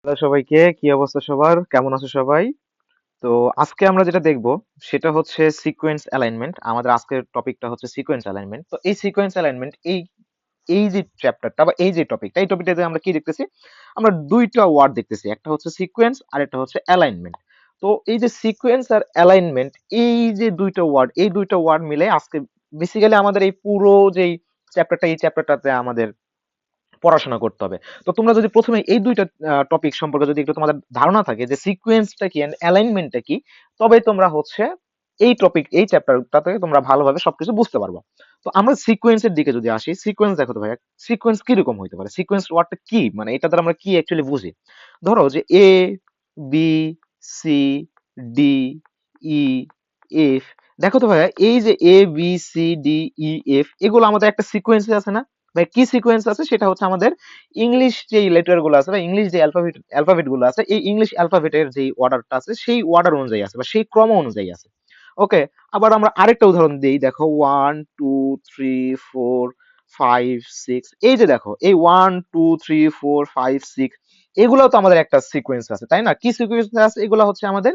Hello সবাইকে, কি অবস্থা সবার? কেমন আছো সবাই? তো আজকে আমরা যেটা দেখব সেটা হচ্ছে সিকোয়েন্স অ্যালাইনমেন্ট। আমাদের আজকের টপিকটা হচ্ছে সিকোয়েন্স অ্যালাইনমেন্ট। তো এই সিকোয়েন্স অ্যালাইনমেন্ট এই যে চ্যাপ্টারটা বা এই যে টপিকটা, এই টপিকটাতে আমরা কি দেখতেছি? আমরা ২ টা ওয়ার্ড দেখতেছি। একটা হচ্ছে সিকোয়েন্স আর একটা হচ্ছে অ্যালাইনমেন্ট। তো এই যে সিকোয়েন্স আর অ্যালাইনমেন্ট এই যে ২ টা ওয়ার্ড, এই ২ টা ওয়ার্ড মিলে আজকে বেসিক্যালি আমাদের এই পুরো যেই চ্যাপ্টারটা, এই চ্যাপ্টারটাতে আমাদের পড়াশোনা করতে হবে। তো তোমরা যদি ১ম এ এই ২ টা টপিক সম্পর্কে যদি একটু তোমাদের ধারণা থাকে যে সিকোয়েন্সটা কি এন্ড অ্যালাইনমেন্টটা কি, তবে তোমরা হচ্ছে এই টপিক, এই চ্যাপ্টারটাতে তোমরা ভালোভাবে সবকিছু বুঝতে পারবা। তো আমরা সিকোয়েন্স এর দিকে যদি আসি, সিকোয়েন্স দেখো তো ভাইয়া, সিকোয়েন্স কিরকম হইতে পারে? সিকোয়েন্স ওয়ার্ডটা কি? মানে এটা দ্বারা আমরা কি অ্যাকচুয়ালি বুঝি? ধরো যে এ, বি, সি, ডি, ই, এফ। দেখো তো ভাইয়া, এই যে এ, বি, সি, ডি, ই, এফ এগুলো আমাদের একটা সিকোয়েন্সে আছে না? ভাই কি সিকোয়েন্স আছে? সেটা হচ্ছে আমাদের ইংলিশ যে লেটার গুলো আছে বা ইংলিশ যে অ্যালফাবেট গুলো আছে, এই ইংলিশ অ্যালফাবেটের যে অর্ডারটা আছে সেই অর্ডার অনুযায়ী আছে বা সেই ক্রম অনুযায়ী আছে। ওকে, আবার আমরা আরেকটা উদাহরণ দিই। দেখো 1 2 3 4 5 6, এই যে দেখো এই 1 2 3 4 5 6 এগুলোও তো আমাদের একটা সিকোয়েন্স আছে, তাই না? কি সিকোয়েন্স আছে এগুলো? হচ্ছে আমাদের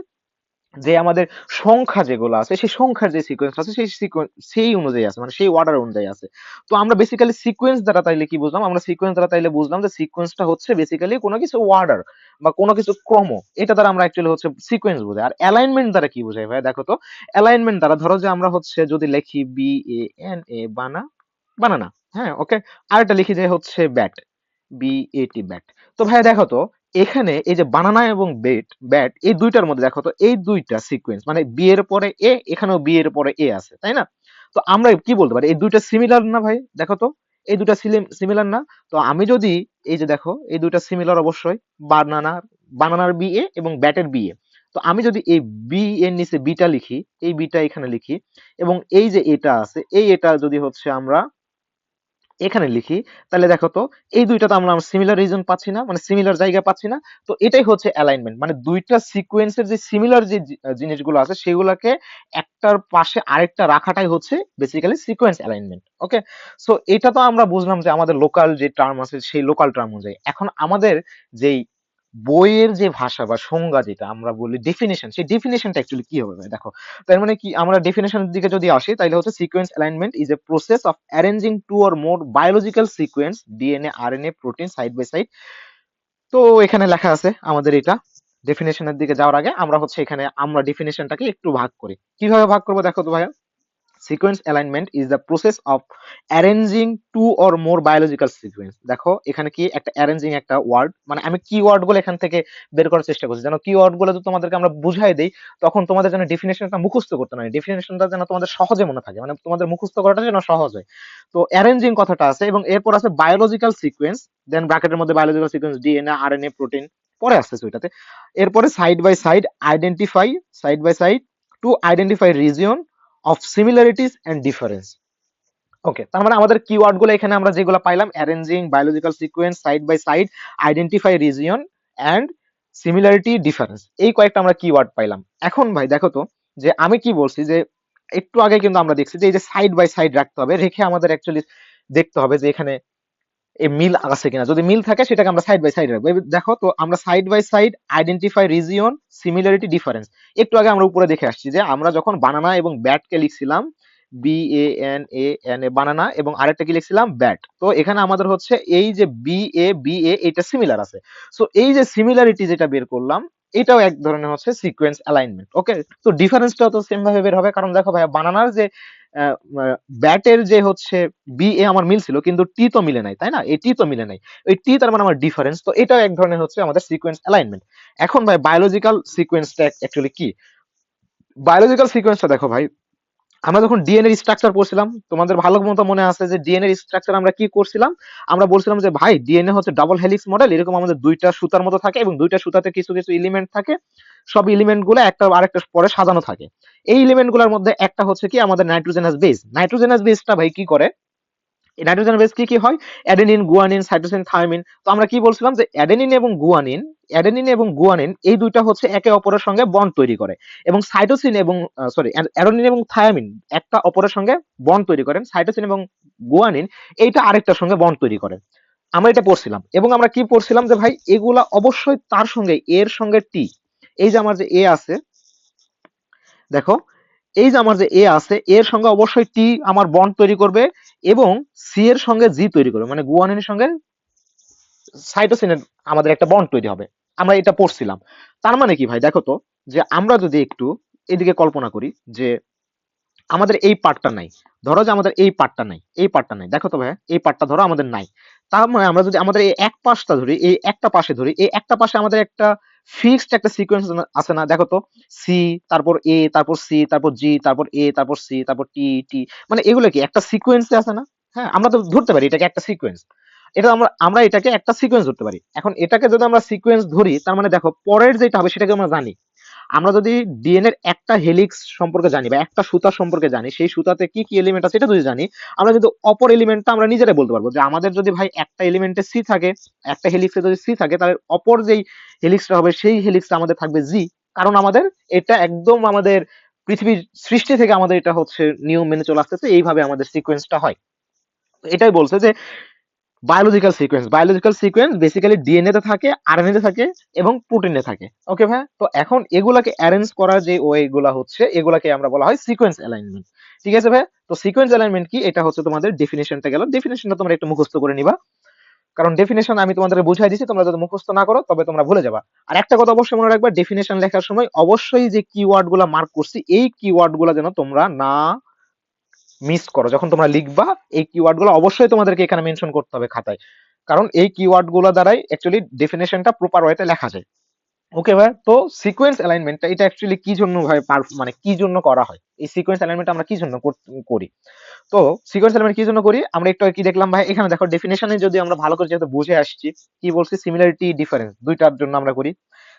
যে আমাদের সংখ্যা যেগুলো আছে, সেই সংখ্যার যে সিকোয়েন্স আছে সেই সিকোয়েন্স সেই অনুযায়ী আছে, মানে সেই অর্ডার অনুযায়ী আছে। তো আমরা বেসিক্যালি সিকোয়েন্স দ্বারা তাইলে কি বুঝলাম? আমরা সিকোয়েন্স দ্বারা তাইলে বুঝলাম যে সিকোয়েন্সটা হচ্ছে বেসিক্যালি কোনো কিছু অর্ডার বা কোনো কিছু ক্রম, এটা দ্বারা আমরা অ্যাকচুয়ালি হচ্ছে সিকোয়েন্স বোঝাই। আর অ্যালাইনমেন্ট দ্বারা কি বোঝায় ভাই? দেখো তো, অ্যালাইনমেন্ট দ্বারা ধরো যে আমরা হচ্ছে যদি লিখি বি এ এন এ বানানা, হ্যাঁ ওকে, আরেকটা লিখি যে হচ্ছে ব্যাট, বিএটি ব্যাট। তো ভাইয়া দেখো তো, এখানে এই যে বানানা এবং ব্যাট এই দুইটার মধ্যে দেখো তো এই দুইটা সিকোয়েন্স, মানে বি এর পরে এ, এখানেও বি এর পরে এ আছে, তাই না? তো আমরা কি বলতে পারি? এই দুইটা সিমিলার না ভাই? দেখো তো, এই দুইটা সিমিলার না? তো আমি যদি এই যে দেখো এই দুইটা সিমিলার অবশ্যই, বানানার বানানার বি এ এবং ব্যাটের বি এ। তো আমি যদি এই বি এর নিচে বিটা লিখি, এই বিটা এখানে লিখি, এবং এই যে এটা আছে এই এটা যদি হচ্ছে আমরা এখানে লিখি, তাহলে দেখো তো এই দুইটা তো আমরা সিমিলার রিজন পাচ্ছি না, মানে সিমিলার জায়গা পাচ্ছি না। তো এটাই হচ্ছে অ্যালাইনমেন্ট, মানে দুইটা সিকোয়েন্সের যে সিমিলার যে জিনিসগুলো আছে সেগুলোকে একটার পাশে আরেকটা রাখাটাই হচ্ছে বেসিক্যালি সিকোয়েন্স অ্যালাইনমেন্ট। ওকে, সো এটা তো আমরা বুঝলাম যে আমাদের লোকাল যে টার্ম আছে সেই লোকাল টার্ম অনুযায়ী। এখন আমাদের যেই বইয়ের যে ভাষা বা সংজ্ঞা যেটা আমরা বলি ডেফিনেশন, সেই ডেফিনেশনটা অ্যাকচুয়ালি কি হবে ভাই? দেখো, তার মানে কি, আমরা ডেফিনেশনের দিকে যদি আসি তাহলে হচ্ছে sequence alignment is a process of arranging two or more biological sequence, DNA RNA protein side by side. তো এখানে লেখা আছে আমাদের এটা। ডেফিনেশনের দিকে যাওয়ার আগে আমরা হচ্ছে এখানে আমরা ডেফিনেশনটাকে একটু ভাগ করি। কিভাবে ভাগ করবো দেখো তো ভাইয়া। Sequence alignment is the process of arranging two or more biological sequence. দেখো এখানে কি একটা অ্যারেঞ্জিং একটা ওয়ার্ড, মানে আমি কি ওয়ার্ড গুলো এখান থেকে বের করার চেষ্টা করছি, যেন কি ওয়ার্ড গুলো যদি তোমাদেরকে আমরা বুঝাই দেই তখন তোমাদের যেন ডেফিনেশনটা মুখস্থ করতে না হয়, ডেফিনেশনটা যেন তোমাদের সহজে মনে থাকে, মানে তোমাদের মুখস্থ করাটা যেন সহজ হয়। তো অ্যারেঞ্জিং কথাটা আছে এবং এরপর আছে বায়োলজিক্যাল সিকোয়েন্স, দেন ব্র্যাকেটের মধ্যে biological sequence DNA RNA protein পরে আসতেছে ওইটাতে। এরপরে side by side identify, side by side to identify region of similarities and difference. Okay, তার মানে আমাদের কিওয়ার্ড গুলো এখানে আমরা যেগুলো পাইলাম, arranging, biological sequence, side by side, identify region and similarity difference, এই কয়েকটা আমরা কিওয়ার্ড পাইলাম। এখন ভাই দেখো তো, যে আমি কি বলছি যে একটু আগে কিন্তু আমরা দেখছি যে এই যে সাইড বাই সাইড রাখতে হবে, রেখে আমাদের অ্যাকচুয়ালি দেখতে হবে যে এখানে মিল আছে কিনা। যদি মিল থাকে সেটাকে আমরা সাইড বাই সাইড রাখবো। এবার দেখো তো, আমরা side by side identify region similarity difference, একটু আগে আমরা উপরে দেখে আসছি যে আমরা যখন বানানা এবং ব্যাটকে লিখছিলাম B A N A N A banana, এবং আরেকটা কি লিখছিলাম ব্যাট, তো এখানে আমাদের হচ্ছে এই যে বি এ এটা সিমিলার আছে। সো এই যে সিমিলারিটি যেটা বের করলাম এটাও এক ধরনের হচ্ছে সিকোয়েন্স অ্যালাইনমেন্ট। ওকে, তো ডিফারেন্সটাও তো সেম ভাবে বের হবে, কারণ দেখো ভাই বানানার যে ব্যাটের যে হচ্ছে বি এ আমার মিল ছিল কিন্তু টি তো মিলে নাই, তাই না? এই টি তো মিলে নাই, ওই টি তার মানে আমার ডিফারেন্স, তো এটাও এক ধরনের হচ্ছে আমাদের সিকোয়েন্স অ্যালাইনমেন্ট। এখন ভাই বায়োলজিক্যাল সিকোয়েন্সটা অ্যাকচুয়ালি কি? বায়োলজিক্যাল সিকোয়েন্সটা দেখো ভাই, আমরা যখন ডিএনএ এর স্ট্রাকচার পড়ছিলাম তোমাদের ভালো মতো মনে আছে যে ডিএনএ এর স্ট্রাকচার আমরা কি করছিলাম? আমরা বলছিলাম যে ভাই ডিএনএ হচ্ছে ডাবল হেলিক্স মডেল, এরকম আমাদের দুইটা সুতার মতো থাকে এবং দুইটা সুতাতে কিছু কিছু এলিমেন্ট থাকে, সব এলিমেন্ট গুলো একটা আরেকটা পরে সাজানো থাকে। এই এলিমেন্ট গুলোর মধ্যে একটা হচ্ছে কি আমাদের নাইট্রোজেনাস বেস। নাইট্রোজেনাস বেসটা ভাই কি করে? এই নাইট্রোজেন বেস কি কি হয়? Adenine, guanine, cytosine, thymine. তো আমরা কি বলছিলাম যে অ্যাডেনিন এবং গুয়ানিন এই দুইটা হচ্ছে একে অপরের সঙ্গে বন্ড তৈরি করে, এবং সাইটোসিন এবং সরি অ্যাডেনিন এবং থায়ামিন একটা অপরের সঙ্গে বন্ড তৈরি করেন, সাইটোসিন এবং গুয়ানিন এইটা আরেকটার সঙ্গে বন্ড তৈরি করে। আমরা এটা পড়ছিলাম এবং আমরা কি পড়ছিলাম যে ভাই এগুলা অবশ্যই তার সঙ্গে এর সঙ্গে টি, এই যে আমার যে এ আছে, দেখো এই যে আমার যে এ আছে এর সঙ্গে অবশ্যই টি আমার বন্ড তৈরি করবে এবং সি এর সঙ্গে জি তৈরি করবে, মানে গুয়ানিনের সঙ্গে সাইটোসিনের আমাদের একটা বন্ড তৈরি হবে। আমরা এটা পড়ছিলাম। তার মানে কি ভাই দেখো তো, যে আমরা যদি একটু এদিকে কল্পনা করি যে আমাদের এই পার্টটা নাই, ধরো যে আমাদের এই পার্টটা নাই, এই পার্টটা নাই, দেখো তো ভাই এই পার্টটা ধরো আমাদের নাই। তার মানে আমরা যদি আমাদের এই এক পাশটা ধরি, এই একটা পাশে ধরি, এই একটা পাশে আমাদের একটা ফিক্সড একটা সিকোয়েন্স আছে না, দেখো তো সি, তারপর এ, তারপর সি, তারপর জি, তারপর এ, তারপর সি, তারপর টি টি, মানে এগুলো কি একটা সিকোয়েন্সে আছে না? হ্যাঁ, আমরা তো ধরতে পারি এটাকে একটা সিকোয়েন্স। এটা আমরা আমরা এটাকে একটা সিকোয়েন্স ধরতে পারি। এখন এটাকে যদি আমরা সিকোয়েন্স ধরি তার মানে দেখো পরের যেটা হবে সেটাকে আমরা জানি। আমরা যদি ডিএনএর একটা হেলিক্স সম্পর্কে জানি বা একটা সুতা সম্পর্কে জানি, সেই সুতাতে কি কি এলিমেন্ট আছে এটা যদি জানি, আমরা কিন্তু অপর এলিমেন্টটা আমরা নিজেরাই বলতে পারবো যে আমাদের যদি ভাই একটা এলিমেন্টে সি থাকে, একটা হেলিক্সে যদি সি থাকে, তাহলে অপর যেই হেলিক্সটা হবে সেই হেলিক্সটা আমাদের থাকবে জি। কারণ আমাদের এটা একদম আমাদের পৃথিবীর সৃষ্টি থেকে আমাদের এটা হচ্ছে নিয়ম মেনে চলে আসতেছে, এইভাবে আমাদের সিকোয়েন্সটা হয়। এটাই বলছে যে বায়োলজিক্যাল সিকোয়েন্স বেসিক্যালি ডিএনএ তে থাকে, আরএনএ তে থাকে এবং প্রোটিনে থাকে। ওকে ভাই, তো এখন এগুলাকে অ্যারেঞ্জ করার যে ওয়ে গুলা হচ্ছে এগুলাকে আমরা বলা হয় সিকোয়েন্স অ্যালাইনমেন্ট। ঠিক আছে ভাই, তো সিকোয়েন্স অ্যালাইনমেন্ট কি, এটা হচ্ছে তোমাদের ডেফিনেশনটা গেল, ডেফিনেশনটা তোমরা একটু মুখস্থ করে নিবা, কারণ ডেফিনেশন আমি তোমাদের বুঝাই দিচ্ছি, তোমরা যদি মুখস্থ না করো তবে তোমরা ভুলে যাবা। আর একটা কথা অবশ্যই মনে রাখবা, ডেফিনেশন লেখার সময় অবশ্যই যে কিওয়ার্ড গুলা মার্ক করছি এই কিওয়ার্ড গুলা যেন তোমরা না মিস করো। যখন তোমরা লিখবা এই কিওয়ার্ড গুলো অবশ্যই তোমাদেরকে এখানে মেনশন করতে হবে খাতায়, কারণ এই কিওয়ার্ড গুলো দ্বারাই অ্যাকচুয়ালি ডেফিনেশনটা প্রপার ওয়েতে লেখা যায়। ওকে ভাই, তো সিকোয়েন্স অ্যালাইনমেন্টটা এটা অ্যাকচুয়ালি কি জন্য ভাই মানে কি জন্য করা হয়, এই সিকোয়েন্স অ্যালাইনমেন্ট আমরা কি জন্য করি? তো সিকোয়েন্স অ্যালাইনমেন্ট কি জন্য করি আমরা একটু কি দেখলাম ভাই, এখানে দেখো ডেফিনেশনে যদি আমরা ভালো করে যেহেতু বুঝে আসছি, কি বলছি, সিমিলারিটি ডিফারেন্স দুইটার জন্য আমরা করি।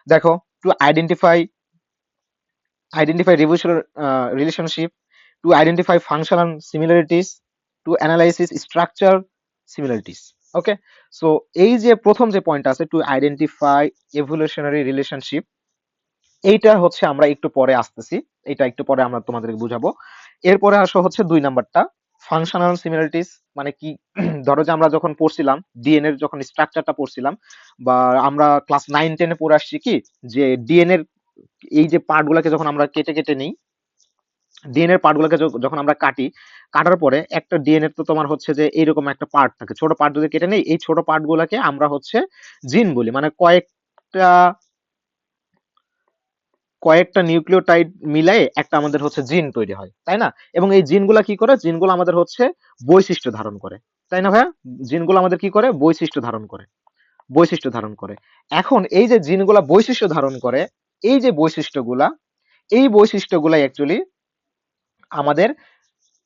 দেখো, two identify relationship, to identify functional similarities, to analyze structure similarities. Okay, so এই যে প্রথম যে পয়েন্ট আছে টু আইডেন্টিফাই এভোলিউশনারি রিলেশনশিপ, এইটা হচ্ছে আমরা একটু পরে আসতেছি, এটা একটু পরে আমরা তোমাদেরকে বুঝাবো। এরপরে আসো হচ্ছে 2 নাম্বারটা, ফাংশনাল সিমিলারিটিস, মানে কি ধরো যে আমরা যখন পড়ছিলাম ডিএনএ এর যখন স্ট্রাকচারটা পড়ছিলাম, বা আমরা ক্লাস 9-10 এ পড়ে আসছি কি, যে ডিএনএ এর এই যে পার্ট গুলাকে যখন আমরা কেটে কেটে নিই, ডিএনএ এর পার্ট গুলাকে যখন আমরা কাটি, কাটার পরে একটা ডিএনএ তো তোমার হচ্ছে যে এইরকম একটা পার্ট থাকে, ছোট পার্ট যদি কেটে নেই এই ছোট পার্ট গুলাকে আমরা হচ্ছে জিন বলি, মানে কয়েকটা কয়েকটা নিউক্লিওটাইড মিলাই একটা আমাদের হচ্ছে জিন তৈরি হয়, তাই না? এবং এই জিনগুলা কি করে, জিনগুলো আমাদের হচ্ছে বৈশিষ্ট্য ধারণ করে, তাই না ভাইয়া? জিনগুলো আমাদের কি করে, বৈশিষ্ট্য ধারণ করে, বৈশিষ্ট্য ধারণ করে। এখন এই যে জিনগুলা বৈশিষ্ট্য ধারণ করে, এই যে বৈশিষ্ট্যগুলা, এই বৈশিষ্ট্যগুলা অ্যাকচুয়ালি আমাদের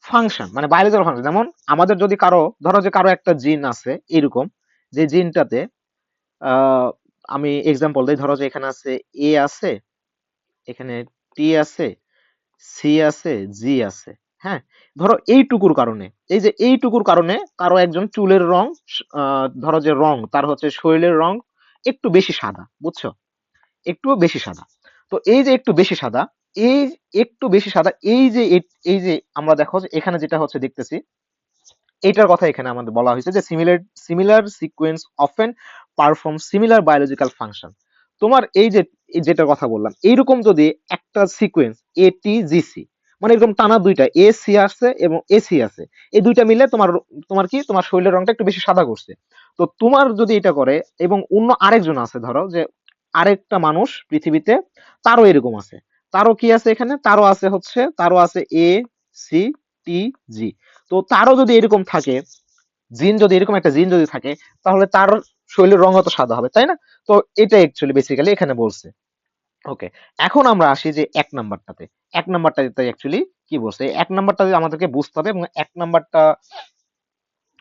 ফাংশন, মানে বায়োলজিক্যাল ফাংশন। যেমন আমাদের যদি কারো, ধরো যে কারো একটা জিন আছে এরকম, যে জিনটাতে আহ আমি এক্সাম্পল দিই, ধরো যে এখানে আছে এ আছে, এখানে টি আছে, সি আছে, জি আছে। হ্যাঁ, ধরো এইটুকুর কারণে, এই যে এইটুকুর কারণে কারো একজন চুলের রং, ধরো যে রং তার হচ্ছে শরীরের রং একটু বেশি সাদা, বুঝছো, একটু বেশি সাদা। তো এই যে একটু বেশি সাদা, এই একটু বেশি সাদা, এই যে আমরা দেখো যে এখানে যেটা হচ্ছে দেখতেছি, এটার কথা এখানে আমাদের বলা হয়েছে যে similar similar sequence often perform similar biological function. তোমার এই যে যেটার কথা বললাম, এইরকম যদি একটা সিকোয়েন্স এটিজিসি, মানে এরকম টানা দুইটা এ সি আছে এবং এসি আছে, এই দুইটা মিলে তোমার তোমার কি তোমার শরীরের রংটা একটু বেশি সাদা করছে। তো তোমার যদি এটা করে এবং অন্য আরেকজন আছে, ধরো যে আরেকটা মানুষ পৃথিবীতে, তারও এরকম আছে, তারও কি আছে এখানে, তারও আছে হচ্ছে, তারও আছে এ সি টি জি। তো তারও যদি এরকম থাকে, জিন যদি এরকম একটা জিন যদি থাকে, তাহলে তার শরীরের রং তো সাদা হবে, তাই না? তো এটা অ্যাকচুয়ালি বেসিক্যালি এখানে বলছে। ওকে, এখন আমরা আসি যে 1 নাম্বারটাতে। 1 নাম্বারটাতে অ্যাকচুয়ালি কি বলছে, 1 নাম্বারটা আমাদেরকে বুঝতে হবে, এবং 1 নাম্বারটা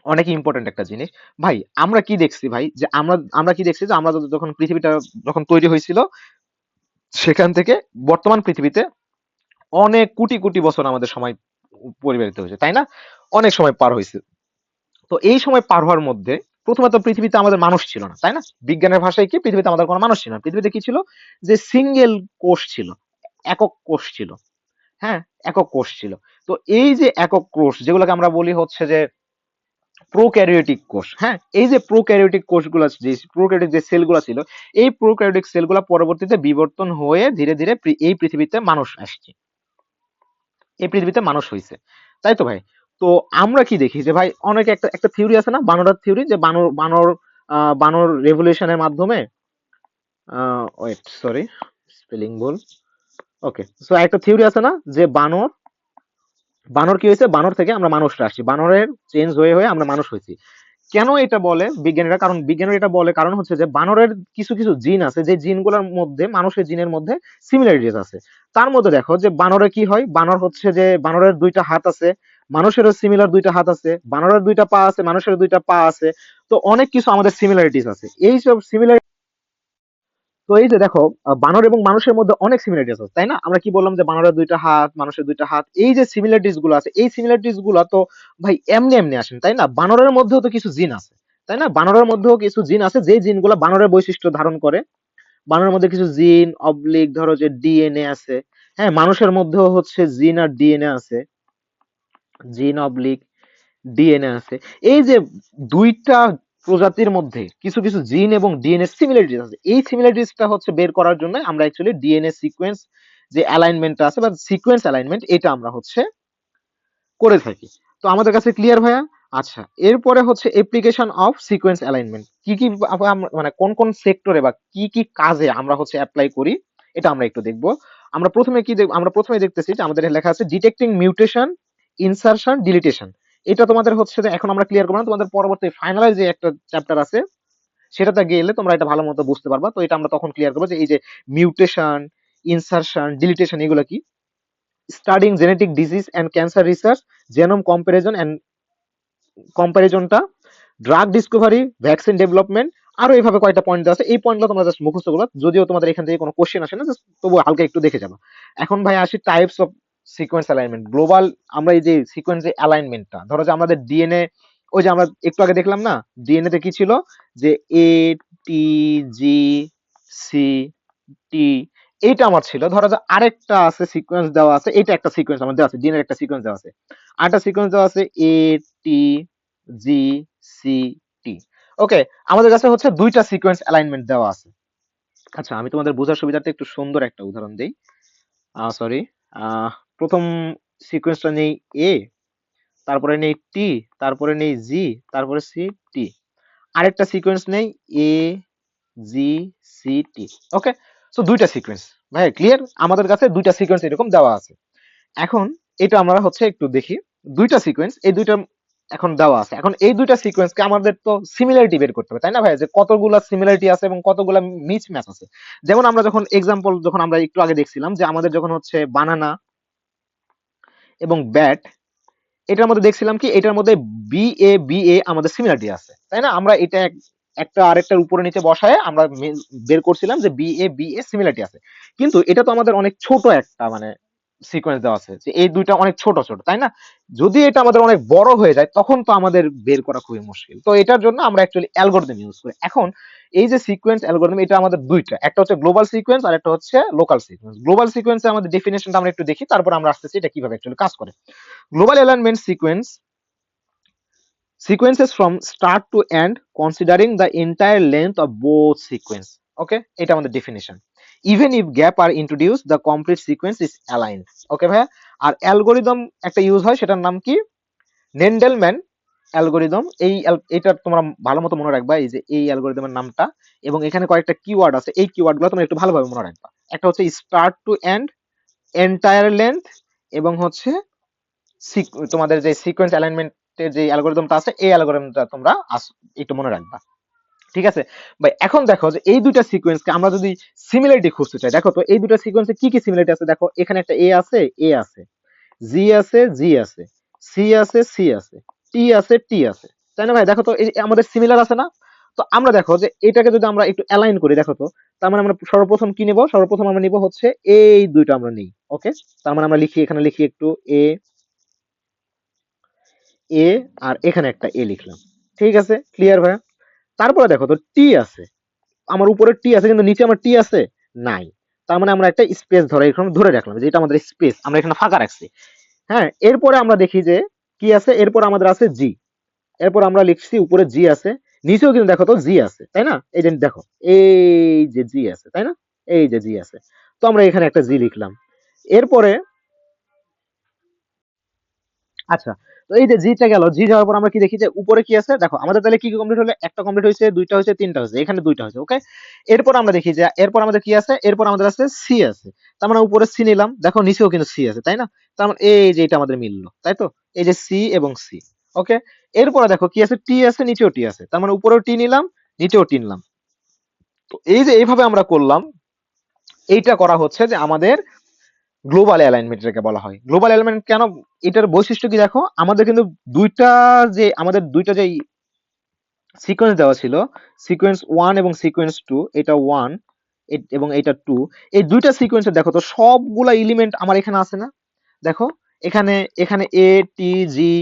অনেক ইম্পর্টেন্ট একটা জিনিস। ভাই আমরা কি দেখছি ভাই, যে আমরা কি দেখছি যে আমরা যখন পৃথিবীটা যখন তৈরি হয়েছিল, সেখান থেকে বর্তমান পৃথিবীতে অনেক কোটি কোটি বছর আমাদের সময় পরিবাহিত হয়েছে, তাই না? অনেক সময় পার হয়েছে। তো এই সময় পার হওয়ার মধ্যে প্রথমে তো পৃথিবীতে আমাদের মানুষ ছিল না, তাই না? বিজ্ঞানের ভাষায় কি, পৃথিবীতে আমাদের কোনো মানুষ ছিল না। পৃথিবীতে কি ছিল, যে সিঙ্গেল কোষ ছিল, একক কোষ ছিল। হ্যাঁ, একক কোষ ছিল। তো এই যে একক কোষ যেগুলোকে আমরা বলি হচ্ছে যে প্রোক্যারিওটিক কোষ। হ্যাঁ, এই যে প্রোক্যারিওটিক কোষগুলো, যে প্রোক্যারিওটিক যে সেলগুলো ছিল, এই প্রোক্যারিওটিক সেলগুলো পরবর্তীতে বিবর্তন হয়ে ধীরে ধীরে এই পৃথিবীতে মানুষ আসছে, এই পৃথিবীতে মানুষ হয়েছে, তাই তো ভাই? তো আমরা কি দেখি যে ভাই, অনেকে একটা একটা থিওরি আছে না, বানরের থিওরি, যে বানর বানর বানর রেভলিউশনের মাধ্যমে, ওয়েট সরি, স্পেলিং ভুল। ওকে, সো একটা থিওরি আছে না, যে বানর বানর কি হয়েছে, বানর থেকে আমরা মানুষরা আসছি, বানরের চেঞ্জ হয়ে হয়ে আমরা মানুষ হয়েছি। কেন এটা বলে বিজ্ঞানীরা? কারণ বিজ্ঞানীরা এটা বলে, কারণ হচ্ছে যে বানরের কিছু কিছু জিন আছে, যে জিনগুলোর মধ্যে মানুষের জিনের মধ্যে সিমিলারিটিস আছে। তার মধ্যে দেখো যে বানরে কি হয়, বানর হচ্ছে যে বানরের দুইটা হাত আছে, মানুষেরও সিমিলার দুইটা হাত আছে, বানরের দুইটা পা আছে, মানুষের দুইটা পা আছে। তো অনেক কিছু আমাদের সিমিলারিটিস আছে, এই সব সিমিলার। তো এই যে দেখো, বানর এবং মানুষের মধ্যে অনেক সিমিলারিটিস আছে, তাই না? আমরা কি বললাম যে বানরের দুইটা হাত, মানুষের দুইটা হাত, এই যে সিমিলারিটিস গুলো আছে, এই সিমিলারিটিস গুলো তো ভাই এমনি এমনি আসেন, তাই না? বানরের মধ্যেও তো কিছু জিন আছে, তাই না? বানরের মধ্যেও কিছু জিন আছে, যে জিনগুলো বানরের বৈশিষ্ট্য ধারণ করে। বানরের মধ্যে কিছু জিন অবলিক ধরো যে ডিএনএ আছে। হ্যাঁ, মানুষের মধ্যেও হচ্ছে জিন আর ডিএনএ আছে, জিন অবলিক ডিএনএ আছে। এই যে দুইটা প্রজাতির মধ্যে কিছু কিছু জিন এবং ডিএনএ সিমিলারিটিস আছে, এই সিমিলারিটিসটা হচ্ছে বের করার জন্য আমরা অ্যাকচুয়ালি ডিএনএ সিকোয়েন্স যে অ্যালাইনমেন্টটা আছে, বা সিকোয়েন্স অ্যালাইনমেন্ট, এটা আমরা হচ্ছে করে থাকি। তো আমাদের কাছে ক্লিয়ার ভাইয়া? আচ্ছা, এরপরে হচ্ছে অ্যাপ্লিকেশন অফ সিকোয়েন্স অ্যালাইনমেন্ট, কি কি মানে কোন কোন সেক্টরে বা কি কি কাজে আমরা হচ্ছে অ্যাপ্লাই করি, এটা আমরা একটু দেখব। আমরা প্রথমে কি দেখব? আমরা প্রথমে দেখতেছি যে আমাদের লেখা আছে ডিটেক্টিং মিউটেশন, ইনসারশন, ডিলিটেশন। এটা তোমাদের হচ্ছে যে এখন আমরা ক্লিয়ার করব না, তোমাদের পরবর্তী ফাইনালাইজ যে একটা চ্যাপ্টার আছে সেটাতে গেলে তোমরা এটা ভালো মতো বুঝতে পারবা। তো এটা আমরা তখন ক্লিয়ার করবো যে এই যে মিউটেশন, ইনসারশন, ডিলিটেশন এগুলো কি। Studying genetic disease and cancer research, genome comparison and কম্পারিজনটা, ড্রাগ ডিসকভারি, ভ্যাকসিন ডেভেলপমেন্ট, আরো এইভাবে কয়েকটা পয়েন্ট আছে। এই পয়েন্টগুলো তোমরা জাস্ট মুখস্থ করবা, যদিও তোমাদের এখান থেকে কোনো কোশ্চেন আসে না, জাস্ট তবু হালকা একটু দেখে যাবা। এখন ভাই আসি types of sequence alignment. Global, আমরা এই যে সিকোয়েন্স যে অ্যালাইনমেন্টটা, ধরো যে আমাদের ডিএনএ, ওই যে আমরা একটু আগে দেখলাম না, ডিএনএ তে কি ছিল, যে এ টি জি সি টি, এইটা আমার ছিল। ধরো যে আরেকটা আছে সিকোয়েন্স দেওয়া আছে, এটা একটা সিকোয়েন্স আমার দেওয়া আছে, ডিএনএ একটা সিকোয়েন্স দেওয়া আছে, আরেকটা সিকোয়েন্স দেওয়া আছে এ টি জি সি টি। ওকে, আমাদের কাছে হচ্ছে দুইটা সিকোয়েন্স অ্যালাইনমেন্ট দেওয়া আছে। আচ্ছা, আমি তোমাদের বোঝার সুবিধার্থে একটু সুন্দর একটা উদাহরণ দেই। সরি, প্রথম সিকোয়েন্সটা নেই এ, তারপরে নেই টি, তারপরে নেই জি, তারপরে সি টি। আরেকটা সিকোয়েন্স নেই এ জি সি টি। ওকে, সো দুইটা সিকোয়েন্স। ভাই ক্লিয়ার? আমাদের কাছে দুইটা সিকোয়েন্স এরকম দেওয়া আছে। এখন এটা আমরা হচ্ছে একটু দেখি, দুইটা সিকোয়েন্স, এই দুইটা এখন দেওয়া আছে। এখন এই দুইটা সিকোয়েন্সকে আমাদের তো সিমিলারিটি বের করতে হবে, তাই না ভাই? যে কতগুলা সিমিলারিটি আছে এবং কতগুলা মিস ম্যাচ আছে। যেমন আমরা যখন এক্সাম্পল, যখন আমরা একটু আগে দেখছিলাম যে আমাদের যখন হচ্ছে বানানা এবং ব্যাট, এটার মধ্যে দেখছিলাম কি, এটার মধ্যে বি এ আমাদের সিমিলারিটি আছে, তাই না? আমরা এটা একটা আরেকটার উপরে নিচে বসায় আমরা বের করছিলাম যে বি এ সিমিলারিটি আছে। কিন্তু এটা তো আমাদের অনেক ছোট একটা মানে সিকোয়েন্স দেওয়া আছে, যে এই দুইটা অনেক ছোট ছোট, তাই না? যদি এটা আমাদের অনেক বড় হয়ে যায় তখন তো আমাদের বের করা খুবই মুশকিল। তো এটার জন্য আমরা অ্যাকচুয়ালি অ্যালগরিদম ইউজ করি। এখন এই যে সিকোয়েন্স অ্যালগরিদম, এটা আমাদের দুইটা, একটা হচ্ছে গ্লোবাল সিকোয়েন্স আর একটা হচ্ছে লোকাল সিকোয়েন্স। গ্লোবাল সিকোয়েন্সে আমাদের ডেফিনেশনটা আমরা একটু দেখি, তারপর আমরা আসতেছি এটা কিভাবে অ্যাকচুয়ালি কাজ করে। Global alignment sequences from start to end considering the entire length of both sequence. Okay, এটা আমাদের definition. Even if gap are introduced, the complete sequence is aligned. Okay ভাইয়া? আর অ্যালগরিদম একটা ইউজ হয়, সেটার নাম কি? নেন্ডেলম্যান অ্যালগরিদম। এটা তোমরা ভালো মতো মনে রাখবা, এই যে এই অ্যালগরিদমের নামটা, এবং এখানে কয়েকটা কিওয়ার্ড আছে, এই কিওয়ার্ডগুলো তোমরা একটু ভালোভাবে মনে রাখবা। একটা হচ্ছে start to end, entire length, এবং হচ্ছে তোমাদের যে সিকোয়েন্স অ্যালাইনমেন্টের যে অ্যালগরিদমটা আছে, এই অ্যালগরিদমটা তোমরা একটু মনে রাখবা। ঠিক আছে ভাই? এখন দেখো যে এই দুইটা সিকোয়েন্সকে আমরা যদি সিমিলারিটি খুঁজতে চাই, দেখো তো এই দুইটা সিকোয়েন্সে কি কি সিমিলারিটি আছে। দেখো এখানে একটা এ আছে, এ আছে, জি আছে, জি আছে, সি আছে, সি আছে, টি আছে, টি আছে, তাই না ভাই? দেখো তো এই আমাদের সিমিলার আছে না? তো আমরা দেখো যে এটাকে যদি আমরা একটু অ্যালাইন করি, দেখো তো, তার মানে আমরা সর্বপ্রথম কি নিব? সর্বপ্রথম আমরা নিব হচ্ছে এই দুইটা আমরা নিই। ওকে, তার মানে আমরা লিখি, এখানে লিখি একটু এ, এ, আর এখানে একটা এ লিখলাম। ঠিক আছে, ক্লিয়ার ভাইয়া? তারপরে দেখো তো টি আছে, আমার উপরে টি আছে কিন্তু নিচে আমার টি আছে নাই। তার মানে আমরা একটা স্পেস ধরে রাখলাম, যে এটা আমাদের স্পেস, আমরা এখানে ফাঁকা রাখছি। হ্যাঁ, এরপরে আমরা দেখি যে কি আছে, এরপর আমাদের আছে জি। এরপর আমরা লিখছি উপরে জি আছে, নিচেও কিন্তু দেখো তো জি আছে, তাই না? এই যে দেখো, এই যে জি আছে, তাই না? এই যে জি আছে, তো আমরা এখানে একটা জি লিখলাম। এরপরে আচ্ছা, তো এই যে জিটা গেল, জি যাওয়ার পর আমরা কি দেখি যে উপরে কি আছে, দেখো আমাদের তাহলে কি কি কমপ্লিট হলো, একটা কমপ্লিট হয়েছে, দুইটা হয়েছে, তিনটা হয়েছে, এখানে দুইটা হয়েছে, ওকে। এরপর আমরা দেখি যে এরপর আমাদের কি আছে, এরপর আমাদের আছে সি আছে, তার মানে উপরে সি নিলাম, দেখো নিচেও কিন্তু সি আছে, তাই না? তার মানে এই যে এটা আমাদের মিললো, তাই তো? এই যে সি এবং সি, ওকে। এরপরে দেখো কি আছে, টি আছে, নিচেও টি আছে, তার মানে উপরেও টি নিলাম, নিচেও টি নিলাম। তো এই যে এইভাবে আমরা করলাম, এইটা করা হচ্ছে যে আমাদের গ্লোবাল অ্যালাইনমেন্ট যেটাকে বলা হয়। গ্লোবাল অ্যালাইনমেন্ট কেন, এটার বৈশিষ্ট্য কি দেখো, আমাদের কিন্তু দুইটা আমাদের দুইটা যে সিকোয়েন্স দেওয়া ছিল, সিকোয়েন্স ওয়ান এবং সিকোয়েন্স টু, এটা ওয়ান এবং এটা টু, এই দুইটা সিকোয়েন্সে দেখো তো সবগুলা এলিমেন্ট আমার এখানে আছে না? দেখো এখানে, এখানে এ টি জি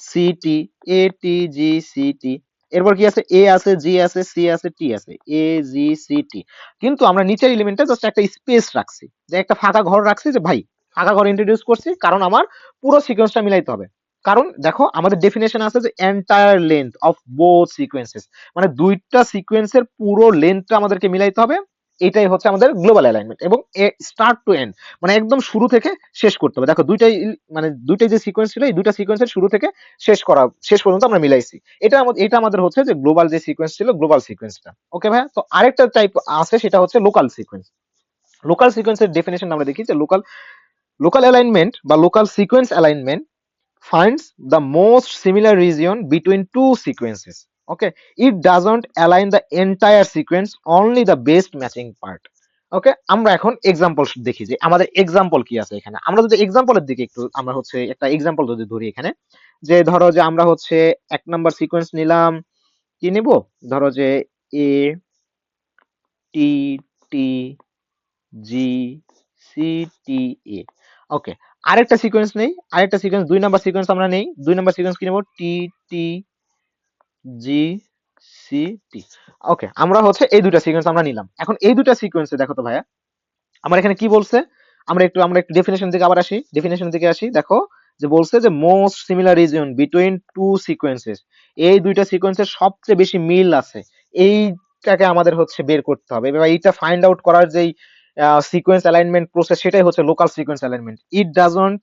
সি টি, এ টি জি সি টি, এরপর কি আছে, এ আছে, জি আছে, সি আছে, টি আছে, এ জি সি টি। কিন্তু আমরা নিচের এলিমেন্টে জাস্ট একটা স্পেস রাখছি, যে একটা ফাঁকা ঘর রাখছি, যে ভাই ফাঁকা ঘর ইন্ট্রোডিউস করছি, কারণ আমার পুরো সিকোয়েন্সটা মিলাইতে হবে। কারণ দেখো আমাদের ডেফিনেশন আছে যে entire length of both sequences, মানে দুইটা সিকোয়েন্সের পুরো লেন্থটা আমাদেরকে মিলাইতে হবে। এটাই হচ্ছে আমাদের গ্লোবাল অ্যালাইনমেন্ট, এবং স্টার্ট টু এন্ড, মানে একদম শুরু থেকে শেষ করতে হবে। দেখো দুইটাই মানে দুইটাই যে সিকোয়েন্স ছিল, এই দুইটা সিকোয়েন্সের শুরু থেকে শেষ পর্যন্ত আমরা মিলাইছি। এটা আমাদের হচ্ছে যে গ্লোবাল যে সিকোয়েন্স ছিল, গ্লোবাল সিকোয়েন্সটা। ওকে ভাই, তো আরেকটা টাইপ আছে, সেটা হচ্ছে লোকাল সিকোয়েন্স। লোকাল সিকোয়েন্সের ডেফিনেশন আমরা দেখি যে লোকাল লোকাল অ্যালাইনমেন্ট বা local sequence alignment finds the most similar region between two sequences. Okay, it doesn't align the entire sequence, only the best matching part. ওকে, আমরা এখন এক্সাম্পল দেখি যে আমাদের এক্সাম্পল কি আছে এখানে। আমরা যদি এক্সাম্পলের দিকে একটু, আমরা হচ্ছে একটা এক্সাম্পল যদি ধরি এখানে, যে ধরো যে আমরা হচ্ছে এক নাম্বার সিকোয়েন্স নিলাম, কি নিব, ধরো যে এ টি টি জি সি টি এ, ওকে। আরেকটা সিকোয়েন্স নেই, আরেকটা সিকোয়েন্স, দুই নাম্বার সিকোয়েন্স আমরা নেই, দুই নাম্বার সিকোয়েন্স কি নেব, টি টি জি সি টি, ওকে। আমরা হচ্ছে এই দুইটা সিকোয়েন্স আমরা নিলাম। এখন এই দুইটা সিকোয়েন্সে দেখো তো ভাইয়া, আমার এখানে কি বলছে, আমরা একটু ডেফিনেশন থেকে আবার আসি, ডেফিনেশন থেকে আসি, দেখো যে বলছে যে most similar region between two sequences, এই দুইটা সিকোয়েন্সের সবচেয়ে বেশি মিল আছে, এইটাকে আমাদের হচ্ছে বের করতে হবে। এবার এইটা ফাইন্ড আউট করার যেই সিকোয়েন্স অ্যালাইনমেন্ট প্রসেস, সেটাই হচ্ছে local sequence alignment. It doesn't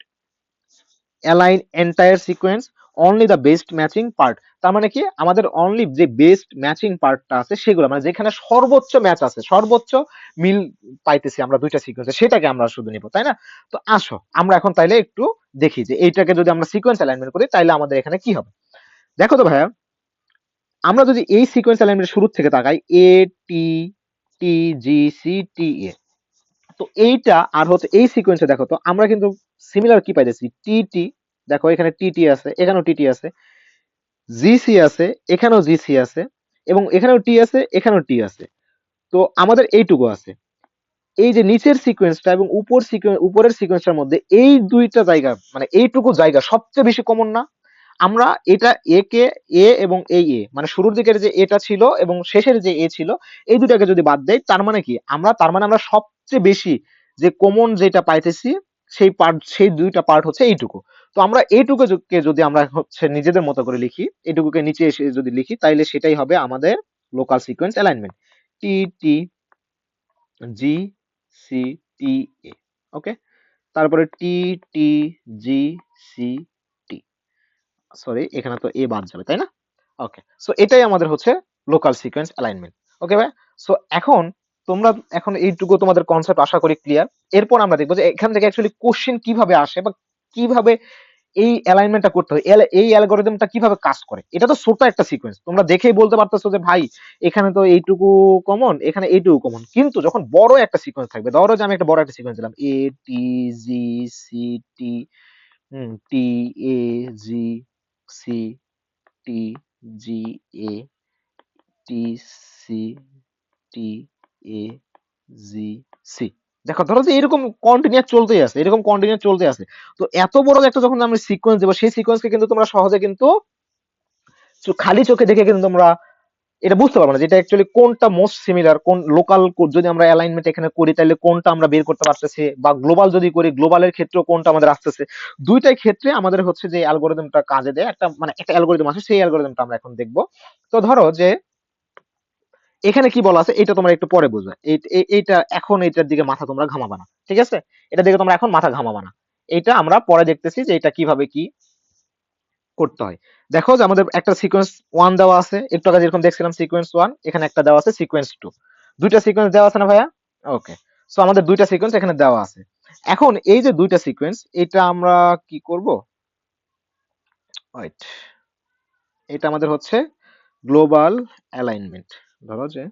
align entire sequence, only the best matching part. তার মানে কি, আমাদের অনলি যে বেস্ট ম্যাচিং পার্টটা আছে সেগুলো, মানে যেখানে সর্বোচ্চ ম্যাচ আছে, সর্বোচ্চ মিল পাইতেছি আমরা দুইটা সিকোয়েন্সে, সেটাকে আমরা শুধু নিব, তাই না? তো আসো আমরা এখন তাইলে একটু দেখি যে এইটাকে যদি আমরা সিকোয়েন্স অ্যালাইনমেন্ট করি, তাইলে আমাদের এখানে কি হবে। দেখো তো ভাইয়া, আমরা যদি এই সিকোয়েন্স অ্যালাইনমেন্ট শুরু থেকে তাকাই, এ টি টি জি সি টি এ, তো এইটা আর হচ্ছে এই সিকোয়েন্সে দেখো তো আমরা কিন্তু সিমিলার কি পাইতেছি, টি টি, দেখো এখানে টি টি আছে, এখানেও টি টি আছে, জিসি আছে, এখানেও জিসি আছে, এবং এখানেও টি আছে, এখানেও টি আছে। তো আমাদের এইটুকু আছে। এই যে নিচের সিকোয়েন্সটা এবং উপরের সিকোয়েন্সটার মধ্যে এই দুইটা জায়গা, মানে এইটুকু জায়গা সবচেয়ে বেশি কমন না? আমরা এটা এ কে, এ এবং এই এ, মানে শুরুর দিকের যে এটা ছিল এবং শেষের যে এ ছিল, এই দুটাকে যদি বাদ দেই, তার মানে কি, আমরা সবচেয়ে বেশি যে কমন যেটা পাইতেছি, সেই দুইটা পার্ট হচ্ছে এইটুকু। তো আমরা এইটুকু কে যদি আমরা হচ্ছে নিজেদের মতো করে লিখি, এইটুকুকে নিচে এসে যদি লিখি, তাইলে সেটাই হবে আমাদের লোকাল সিকোয়েন্স অ্যালাইনমেন্ট, টি টি জি সি টি এ, ওকে। তারপরে টি টি জি সি টি, সরি এখানে তো এ বাদ যাবে, তাই না? ওকে, সো এটাই আমাদের হচ্ছে লোকাল সিকোয়েন্স অ্যালাইনমেন্ট। ওকে ভাই, সো এখন তোমরা, এখন এইটুকু তোমাদের কনসেপ্ট আশা করি ক্লিয়ার। এরপর আমরা দেখবো যে এখান থেকে অ্যাকচুয়ালি কোশ্চেন কিভাবে আসে, বা কিভাবে এই অ্যালাইনমেন্টটা করতে হয়, এই অ্যালগরিদমটা কিভাবে কাজ করে। এটা তো ছোট একটা সিকোয়েন্স, তোমরা দেখেই বলতে পারতেছো যে ভাই এখানে তো এইটুকু কমন, এখানে এইটুকু কমন, কিন্তু যখন বড় একটা সিকোয়েন্স থাকবে, ধরো যে আমি একটা বড় একটা সিকোয়েন্স দিলাম, এ টি জি সি টি, টি এ জি সি টি জি এ টি সি টি এ জি সি, দেখো ধরো যে এরকম কন্টিনিউয়াস চলতেই আছে, এরকম কন্টিনিউয়াস চলতে আছে। তো এত বড় একটা যখন আমরা সিকোয়েন্স দেবো, সেই সিকোয়েন্সকে কিন্তু তোমরা সহজে কিন্তু খালি চোখে দেখে কিন্তু তোমরা এটা বুঝতে পারবো না যে এটা অ্যাকচুয়ালি কোনটা মোস্ট সিমিলার, কোন লোকাল যদি আমরা অ্যালাইনমেন্ট এখানে করি তাহলে কোনটা আমরা বের করতে পারতেছি, বা গ্লোবাল যদি করি গ্লোবালের ক্ষেত্রেও কোনটা আমাদের আসতেছে। দুইটাই ক্ষেত্রে আমাদের হচ্ছে যে অ্যালগোরিদমটা কাজে দেয়, একটা মানে একটা অ্যালগোরিদম আছে, সেই অ্যালগোরিদমটা আমরা এখন দেখবো। তো ধরো যে এখানে কি বলা আছে এটা তোমরা একটু পরে বুঝবে, এইটা এখন এইটার দিকে মাথা তোমরা ঘামাবা না, ঠিক আছে? এটা দিকে তোমরা এখন মাথা ঘামাবা না, এইটা আমরা পরে দেখতেছি যে এটা কিভাবে কি করতে হয়। দেখো যে আমাদের একটা সিকোয়েন্স ওয়ান দেওয়া আছে, একটু আগে যেরকম দেখছিলাম সিকোয়েন্স ওয়ান, এখানে একটা দেওয়া আছে সিকোয়েন্স টু, দুইটা সিকোয়েন্স দেওয়া আছে না ভাইয়া? ওকে, সো আমাদের দুইটা সিকোয়েন্স এখানে দেওয়া আছে। এখন এই যে দুইটা সিকোয়েন্স, এটা আমরা কি করব, ওয়েট, এটা আমাদের হচ্ছে গ্লোবাল অ্যালাইনমেন্ট। ধরো যে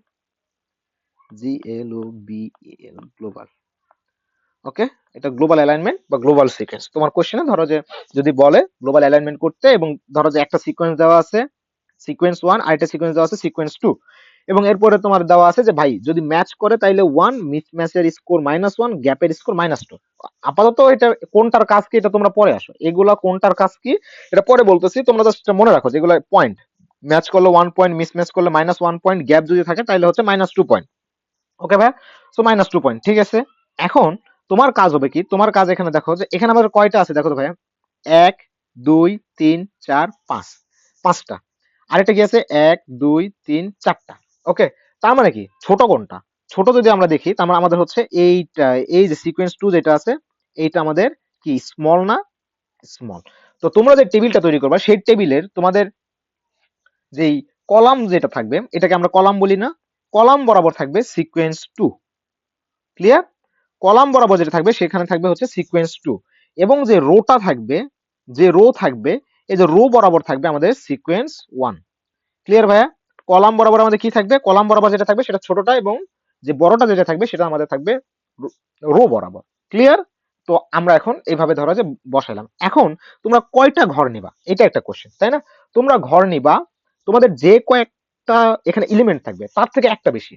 GLOBAL গ্লোবাল, ওকে, এটা গ্লোবাল অ্যালাইনমেন্ট বা গ্লোবাল সিকোয়েন্স। তোমার কোশ্চেনে ধরো যে যদি বলে গ্লোবাল অ্যালাইনমেন্ট করতে, এবং ধরো যে একটা সিকোয়েন্স দেওয়া আছে সিকোয়েন্স ওয়ান, আর একটা সিকোয়েন্স দেওয়া আছে সিকোয়েন্স টু, এবং এরপরে তোমার দেওয়া আছে যে ভাই যদি ম্যাচ করে তাইলে ওয়ান, মিস ম্যাচের স্কোর -1, গ্যাপের স্কোর -2। আপাতত এটা কোনটার কাজ কি এটা তোমরা পরে আসো, এগুলা কোনটার কাজ কি এটা পরে বলতেছি, তোমরা জাস্ট মনে রাখো যেগুলো পয়েন্ট, ম্যাচ করলে 1 পয়েন্ট, মিস ম্যাচ করলে -1 পয়েন্ট, গ্যাপ যদি থাকে তাহলে হচ্ছে -2 পয়েন্ট। ওকে ভাই, সো -2 পয়েন্ট, ঠিক আছে। এখন তোমার কাজ হবে কি, তোমার কাজ এখানে দেখো যে এখানে আমাদের কয়টা আছে দেখো তো ভাইয়া, 1 2 3 4 5, পাঁচটা। আরেকটা কি আছে 1 2 3 4টা। ওকে, তার মানে কি ছোট কোনটা, ছোট যদি আমরা দেখি তার মানে আমাদের হচ্ছে এইটা, এই যে সিকোয়েন্স টু যেটা আছে, এইটা আমাদের কি স্মল না, স্মল। তো তোমরা যে টেবিলটা তৈরি করবা সেই টেবিলের তোমাদের যেই কলাম যেটা থাকবে, এটাকে আমরা কলাম বলি না, কলাম বরাবর থাকবে সিকোয়েন্স টু। ক্লিয়ার? কলাম বরাবর যেটা থাকবে সেখানে থাকবে হচ্ছে সিকোয়েন্স টু, এবং যে রোটা থাকবে, যে রো থাকবে, এই যে রো বরাবর থাকবে আমাদের সিকোয়েন্স ওয়ান। ক্লিয়ার ভাইয়া? কলাম বরাবর আমাদের কি থাকবে, কলাম বরাবর যেটা থাকবে সেটা ছোটটা, এবং যে বড়টা যেটা থাকবে সেটা আমাদের থাকবে রো বরাবর। ক্লিয়ার? তো আমরা এখন এইভাবে ধরো যে বসাইলাম। এখন তোমরা কয়টা ঘর নিবা এটা একটা কোশ্চেন, তাই না? তোমরা ঘর নিবা, তোমাদের যে কয়েকটা এখানে এলিমেন্ট থাকবে তার থেকে একটা বেশি।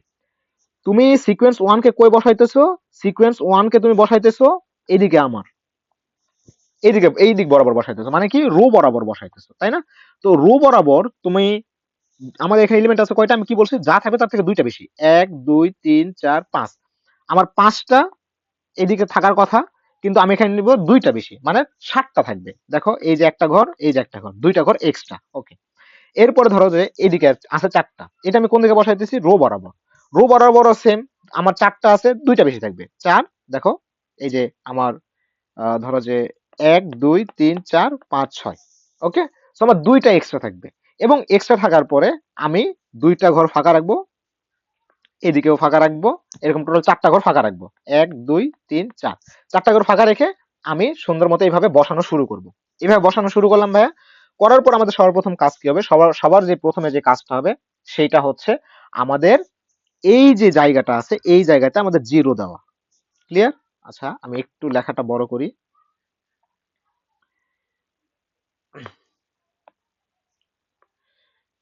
তুমি সিকোয়েন্স ওয়ান কে কই বসাইতেছো, সিকোয়েন্স ওয়ান কে তুমি বসাইতেছো এদিকে আমার, এইদিকে এই দিক বরাবর বসাইতেছো, মানে কি রো বরাবর বসাইতেছো, তাই না? তো রো বরাবর তুমি, আমাদের এখানে এলিমেন্ট আছে কয়টা, আমি কি বলছি, যা থাকবে তার থেকে দুইটা বেশি, 1 2 3 4 5, আমার পাঁচটা এদিকে থাকার কথা, কিন্তু আমি এখানে নিব দুইটা বেশি, মানে 7টা থাকবে। দেখো এই যে একটা ঘর, এই যে একটা ঘর, দুইটা ঘর এক্সট্রা। ওকে, এরপরে ধরো যে এদিকে আছে 4টা, এটা আমি কোন দিকে বসাইতেছি, রো বরাবর। রো বরাবর সেম, আমার 4টা আছে, দুইটা বেশি থাকবে 4। দেখো এই যে আমার ধরো যে 1 2 3 4 5 6, ওকে, তো আমার দুইটা এক্সট্রা থাকবে, এবং এক্সট্রা থাকার পরে আমি দুইটা ঘর ফাঁকা রাখবো, এদিকেও ফাঁকা রাখবো, এরকম টোটাল 4টা ঘর ফাঁকা রাখবো, 1 2 3 4, 4টা ঘর ফাঁকা রেখে আমি সুন্দর মতো এইভাবে বসানো শুরু করব। এইভাবে বসানো শুরু করলাম ভাইয়া। করার পর আমাদের সর্বপ্রথম কাজ কি হবে, সবার সবার যে প্রথমে যে কাজটা হবে সেইটা হচ্ছে আমাদের এই যে জায়গাটা আছে এই জায়গাতে আমাদের জিরো দেওয়া। ক্লিয়ার? আচ্ছা আমি একটু লেখাটা বড় করি।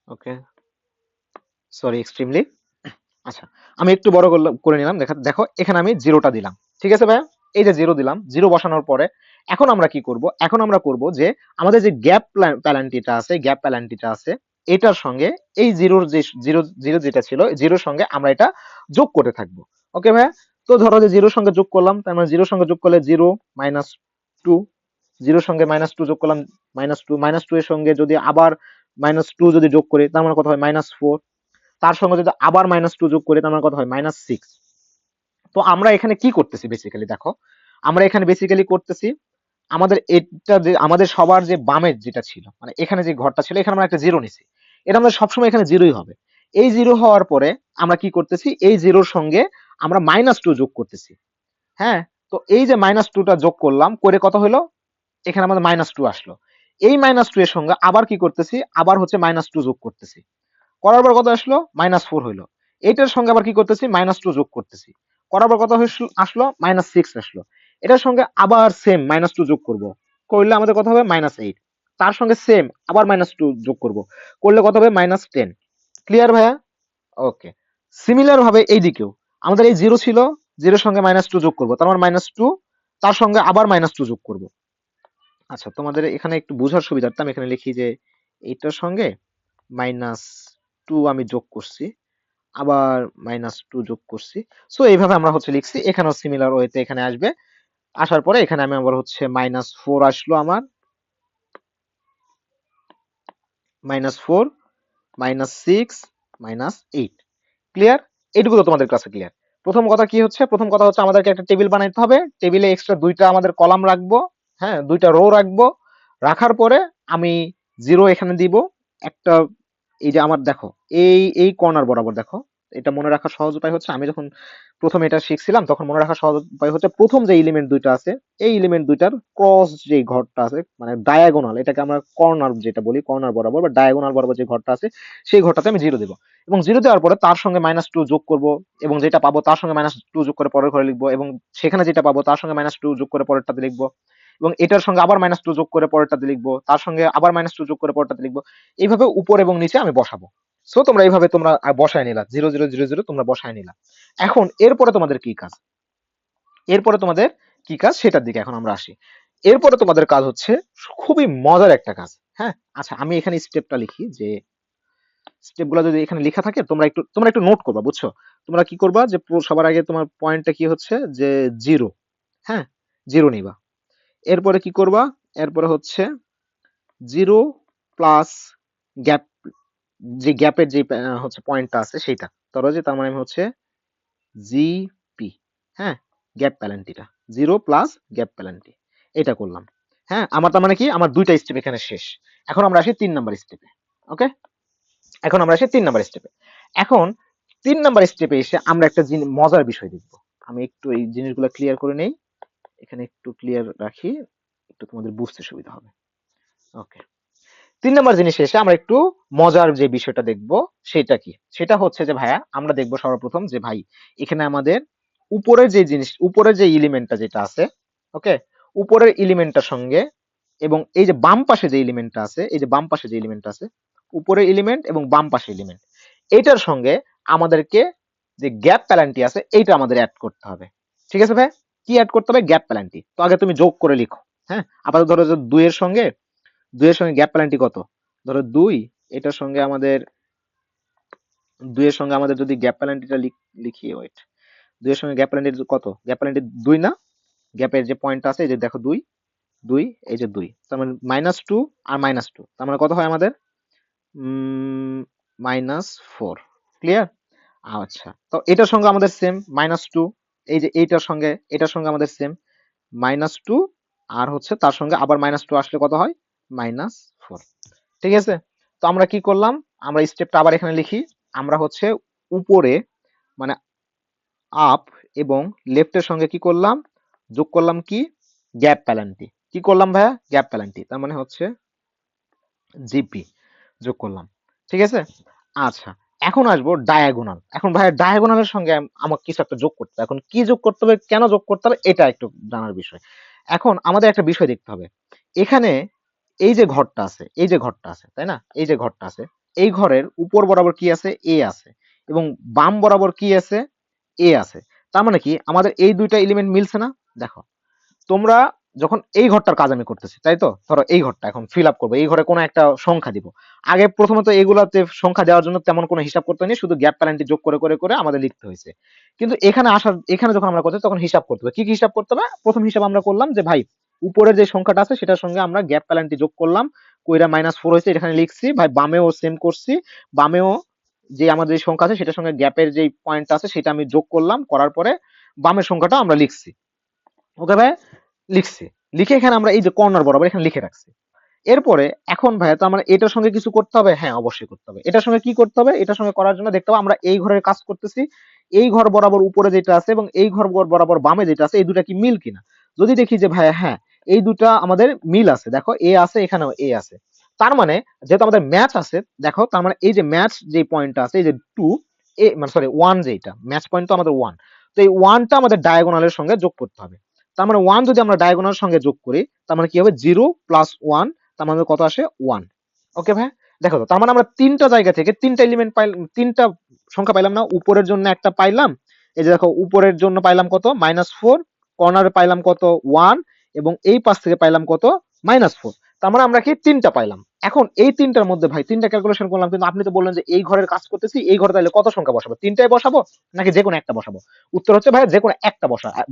ওকে, সরি এক্সট্রিমলি। আচ্ছা আমি একটু বড় করে নিলাম, দেখো এখানে আমি জিরোটা দিলাম, ঠিক আছে ভাইয়া? এই যে জিরো দিলাম, জিরো বসানোর পরে এখন আমরা কি করব, এখন আমরা করব যে আমাদের যে গ্যাপ প্যালান্টিটা আছে, গ্যাপ প্যালান্টিটা আছে, এটার সঙ্গে এই জিরোর যে জিরো জিরো যেটা ছিল জিরোর সঙ্গে আমরা এটা যোগ করতে থাকবো। ওকে ভাইয়া? তো ধরো যে জিরোর সঙ্গে যোগ করলাম, তার মানে জিরোর সঙ্গে যোগ করলে জিরো, -2, জিরোর সঙ্গে -2 যোগ করলাম, -2, -2 এর সঙ্গে যদি আবার -2 যদি যোগ করি তার মানে কত হয়, -4, তার সঙ্গে যদি আবার -2 যোগ করি তার মানে কত হয়, -6। তো আমরা এখানে কি করতেছি বেসিক্যালি দেখো, আমরা এখানে বেসিক্যালি করতেছি আমাদের এটা যে আমাদের সবার যে বামের যেটা ছিল, মানে এখানে যে ঘরটা ছিল এখানে আমরা একটা জিরো নিছি, এটা আমাদের সবসময় এখানে জিরোই হবে। এই জিরো হওয়ার পরে আমরা কি করতেছি, এই জিরোর সঙ্গে আমরা -2 যোগ করতেছি। হ্যাঁ, তো এই যে -2টা যোগ করলাম, করে কত হলো, এখানে আমাদের -2 আসলো। এই -2 এর সঙ্গে আবার কি করতেছি, আবার হচ্ছে -2 যোগ করতেছি, করার পর কত আসলো, -4 হইলো। এইটার সঙ্গে আবার কি করতেছি, -2 যোগ করতেছি, করার পর কত আসলো, -6 আসলো। এটার সঙ্গে আবার সেম -2 যোগ করব, করলে আমাদের কত হবে, -8। তার সঙ্গে সেম আবার -2 যোগ করব, করলে কত হবে, -10। ক্লিয়ার ভাইয়া? ওকে, সিমিলার ভাবে এইদিকেও আমাদের এই জিরো ছিল, জিরোর সঙ্গে -2 যোগ করব, তার মানে -2, তার সঙ্গে আবার -2 যোগ করব। আচ্ছা তোমাদের এখানে একটু বোঝার সুবিধার্থে আমি এখানে লিখি যে এইটার সঙ্গে -2 টু আমি যোগ করছি, আবার -2 যোগ করছি। সো এইভাবে আমরা হচ্ছে লিখছি, এখানেও সিমিলার ওয়েতে এখানে আসবে। আসার পরে এখানে আমি আবার হচ্ছে -4 আসলো আমার, -4, -6, -8। ক্লিয়ার? এইটুকু তো তোমাদের কাছে ক্লিয়ার। প্রথম কথা কি হচ্ছে, প্রথম কথা হচ্ছে আমাদেরকে একটা টেবিল বানাইতে হবে। টেবিলে এক্সট্রা দুইটা আমাদের কলাম রাখবো, হ্যাঁ, দুইটা রো রাখবো। রাখার পরে আমি 0 এখানে দিব একটা। এই যে আমার দেখো, এই কর্নার বরাবর দেখো, এটা মনে রাখার সহজ উপায় হচ্ছে, আমি যখন প্রথমে এটা শিখছিলাম তখন মনে রাখার সহজ উপায় হচ্ছে, প্রথম যে এলিমেন্ট দুইটা আছে, এই এলিমেন্ট দুইটার ক্রস যে ঘরটা আছে, মানে ডায়াগোনাল, এটাকে আমরা কর্নার যেটা বলি, কর্নার বরাবর বা ডায়াগোনাল বরাবর যে ঘরটা আছে, সেই ঘরটাতে আমি 0 দেবো। এবং 0 দেওয়ার পরে তার সঙ্গে -2 যোগ করব, এবং যেটা পাবো তার সঙ্গে -2 যোগ করে পরের ঘরে লিখবো, এবং সেখানে যেটা পাবো তার সঙ্গে -2 যোগ করে পরেরটাতে লিখবো, এবং এটার সঙ্গে আবার -2 যোগ করে পরেরটাতে লিখবো, তার সঙ্গে আবার -2 যোগ করে পরেরটাতে লিখবো। এইভাবে উপর এবং নিচে আমি বসাবো। সো তোমরা এইভাবে তোমরা বসায় নিলা, 0 0 0 0 তোমরা বসায় নিলা। এখন এরপরে তোমাদের কি কাজ, এরপরে তোমাদের কি কাজ সেটার দিকে এখন আমরা আসি। এরপরে তোমাদের কাজ হচ্ছে খুবই মজার একটা কাজ। হ্যাঁ, আচ্ছা, আমি এখানে স্টেপটা লিখি, যে স্টেপগুলো যদি এখানে লেখা থাকে তোমরা একটু নোট করবা, বুঝছো? তোমরা কি করবা, যে সবার আগে তোমার পয়েন্টটা কি হচ্ছে, যে 0, হ্যাঁ, 0 নিবা। এরপরে কি করবা, এরপরে হচ্ছে 0 প্লাস গ্যাপ, যে গ্যাপের যে হচ্ছে পয়েন্টটা আছে সেইটা, ধরো যে তার মানে আমি হচ্ছে জিপি, হ্যাঁ, গ্যাপ প্যালেন্টিটা 0 প্লাস গ্যাপ প্যালেন্টি, এটা করলাম। হ্যাঁ, আমার তার মানে কি, আমার দুইটা স্টেপ এখানে শেষ। এখন আমরা আসি 3 নাম্বার স্টেপে। ওকে, এখন আমরা আসি 3 নাম্বার স্টেপে। এখন 3 নাম্বার স্টেপে এসে আমরা একটা মজার বিষয় দেখব। আমি একটু এই জিনিসগুলো ক্লিয়ার করে নেই, এখানে একটু ক্লিয়ার রাখি, একটু তোমাদের বুঝতে সুবিধা হবে। ওকে, 3 নাম্বার জিনিসে এসে আমরা একটু মজার যে বিষয়টা দেখব, সেটা কি, সেটা হচ্ছে যে ভাইয়া, আমরা দেখব সর্বপ্রথম যে ভাই, এখানে আমাদের উপরের যে জিনিস, উপরের যে এলিমেন্টটা যেটা আছে, ওকে, উপরের এলিমেন্টটার সঙ্গে, এবং এই যে বাম পাশে যে এলিমেন্টটা আছে, এই যে বাম পাশে যে এলিমেন্টটা আছে, উপরের এলিমেন্ট এবং বাম পাশে এলিমেন্ট, এইটার সঙ্গে আমাদেরকে যে গ্যাপ প্যালান্টি আছে, এইটা আমাদের অ্যাড করতে হবে। ঠিক আছে ভাই, কি অ্যাড করতে হবে, গ্যাপ প্যালান্টি। তো আগে তুমি যোগ করে লিখো। হ্যাঁ, আপাতত ধরো যে 2 এর সঙ্গে গ্যাপ প্যালান্টি কত, ধরো 2, এটার সঙ্গে আমাদের 2 এর সঙ্গে আমাদের যদি গ্যাপ প্যালান্টিটা লিখি, ওয়েট, 2 এর সঙ্গে গ্যাপ প্যালান্টি কত, গ্যাপ প্যালান্টি 2 না, গ্যাপের যে পয়েন্ট আছে, এই যে দেখো 2, 2, এই যে 2, তার মানে -2 আর -2, তার মানে কত হয় আমাদের, -4। ক্লিয়ার? আচ্ছা, তো এটার সঙ্গে আমাদের সেম -2, এই যে এটার সঙ্গে আমাদের সেম -2, আর হচ্ছে তার সঙ্গে আবার -2 আসলে কত হয়, -4। ঠিক আছে, তো আমরা কি করলাম, আমরা স্টেপটা আবার এখানে লিখি। আমরা হচ্ছে উপরে, মানে আপ এবং লেফটের সঙ্গে কি করলাম, যোগ করলাম কি, গ্যাপ প্যালান্টি। কি করলাম ভাইয়া, গ্যাপ প্যালান্টি, তার মানে হচ্ছে জিপি যোগ করলাম। ঠিক আছে, আচ্ছা, এখন আসবো ডায়াগোনাল। এখন ভাইয়া ডায়াগোনালের সঙ্গে আমাকে কিছু একটা যোগ করতে হবে। এখন কি যোগ করতে হবে, কেন যোগ করতে হবে, এটা একটু জানার বিষয়। এখন আমাদের একটা বিষয় দেখতে হবে, এখানে এই যে ঘরটা আছে, এই যে ঘরটা আছে, তাই না, এই যে ঘরটা আছে, এই ঘরের উপর বরাবর কি আছে, এ আছে, এবং বাম বরাবর কি আছে, এ আছে। তার মানে কি, আমাদের এই দুইটা এলিমেন্ট মিলছে না। দেখো, তোমরা যখন এই ঘরটার কাজ আমি করতেছি, তাই তো, ধরো এই ঘরটা এখন ফিল আপ করবো, এই ঘরে কোনো একটা সংখ্যা দিব। আগে প্রথমত এগুলাতে সংখ্যা দেওয়ার জন্য তেমন কোনো হিসাব করতে হয়নি, শুধু গ্যাপ প্যালেন্টি যোগ করে করে করে আমাদের লিখতে হয়েছে। কিন্তু এখানে যখন আমরা করতে, তখন হিসাব করতে হবে। কি কি হিসাব করতে হবে, প্রথম হিসাব আমরা করলাম যে ভাই, উপরের যে সংখ্যাটা আছে সেটার সঙ্গে আমরা গ্যাপ প্যালেন্টি যোগ করলাম, কইরা -4 হয়েছে, এখানে লিখছি ভাই, বামেও সেম করছি, বামেও যে আমাদের যে সংখ্যা আছে সেটার সঙ্গে গ্যাপের যে পয়েন্টটা আছে সেটা আমি যোগ করলাম, করার পরে বামের সংখ্যাটা আমরা লিখছি। ওকে ভাই, লিখছি, লিখে এখানে আমরা এই যে কর্নার বরাবর এখানে লিখে রাখছি। এরপরে এখন ভাইয়া, তো আমরা এটার সঙ্গে কিছু করতে হবে, হ্যাঁ অবশ্যই করতে হবে। এটার সঙ্গে কি করতে হবে, এটার সঙ্গে করার জন্য দেখতে হবে আমরা এই ঘরের কাজ করতেছি, এই ঘর বরাবর উপরে যেটা আছে এবং এই ঘর বরাবর বামে যেটা আছে, এই দুটা কি মিল কিনা। যদি দেখি যে ভাইয়া হ্যাঁ, এই দুটা আমাদের মিল আছে, দেখো এ আছে, এখানেও এ আছে, তার মানে যেহেতু আমাদের ম্যাচ আছে, দেখো তার মানে এই যে ম্যাচ যে পয়েন্টটা আছে, এই যে 2, এ মানে সরি 1, যেটা ম্যাচ পয়েন্ট তো আমাদের 1, তো এই 1টা আমাদের ডায়াগোনালের সঙ্গে যোগ করতে হবে। তার মানে 1 যদি আমরা ডায়াগোনালের সঙ্গে যোগ করি, তার মানে কি হবে, 0 প্লাস 1, তার মানে কত আসে, 1। ওকে ভাই, দেখো তো, তার মানে আমরা তিনটা জায়গা থেকে তিনটা এলিমেন্ট পাইলাম, তিনটা সংখ্যা পাইলাম না, উপরের জন্য একটা পাইলাম, এই যে দেখো উপরের জন্য পাইলাম কত, -4, কর্নারে পাইলাম কত, 1, এবং এই পাশ থেকে পাইলাম কত, -4। তার মানে আমরা কি তিনটা পাইলাম। এখন এই তিনটার মধ্যে ভাই তিনটা ক্যালকুলেশন করলাম, কিন্তু আপনি তো বললেন যে এই ঘরের কাজ করতেছি, এই ঘরে তাহলে কত সংখ্যা বসাবো? তিনটায় বসাবো নাকি যে কোনো একটা বসাবো? উত্তর হচ্ছে ভাই যে কোনো একটা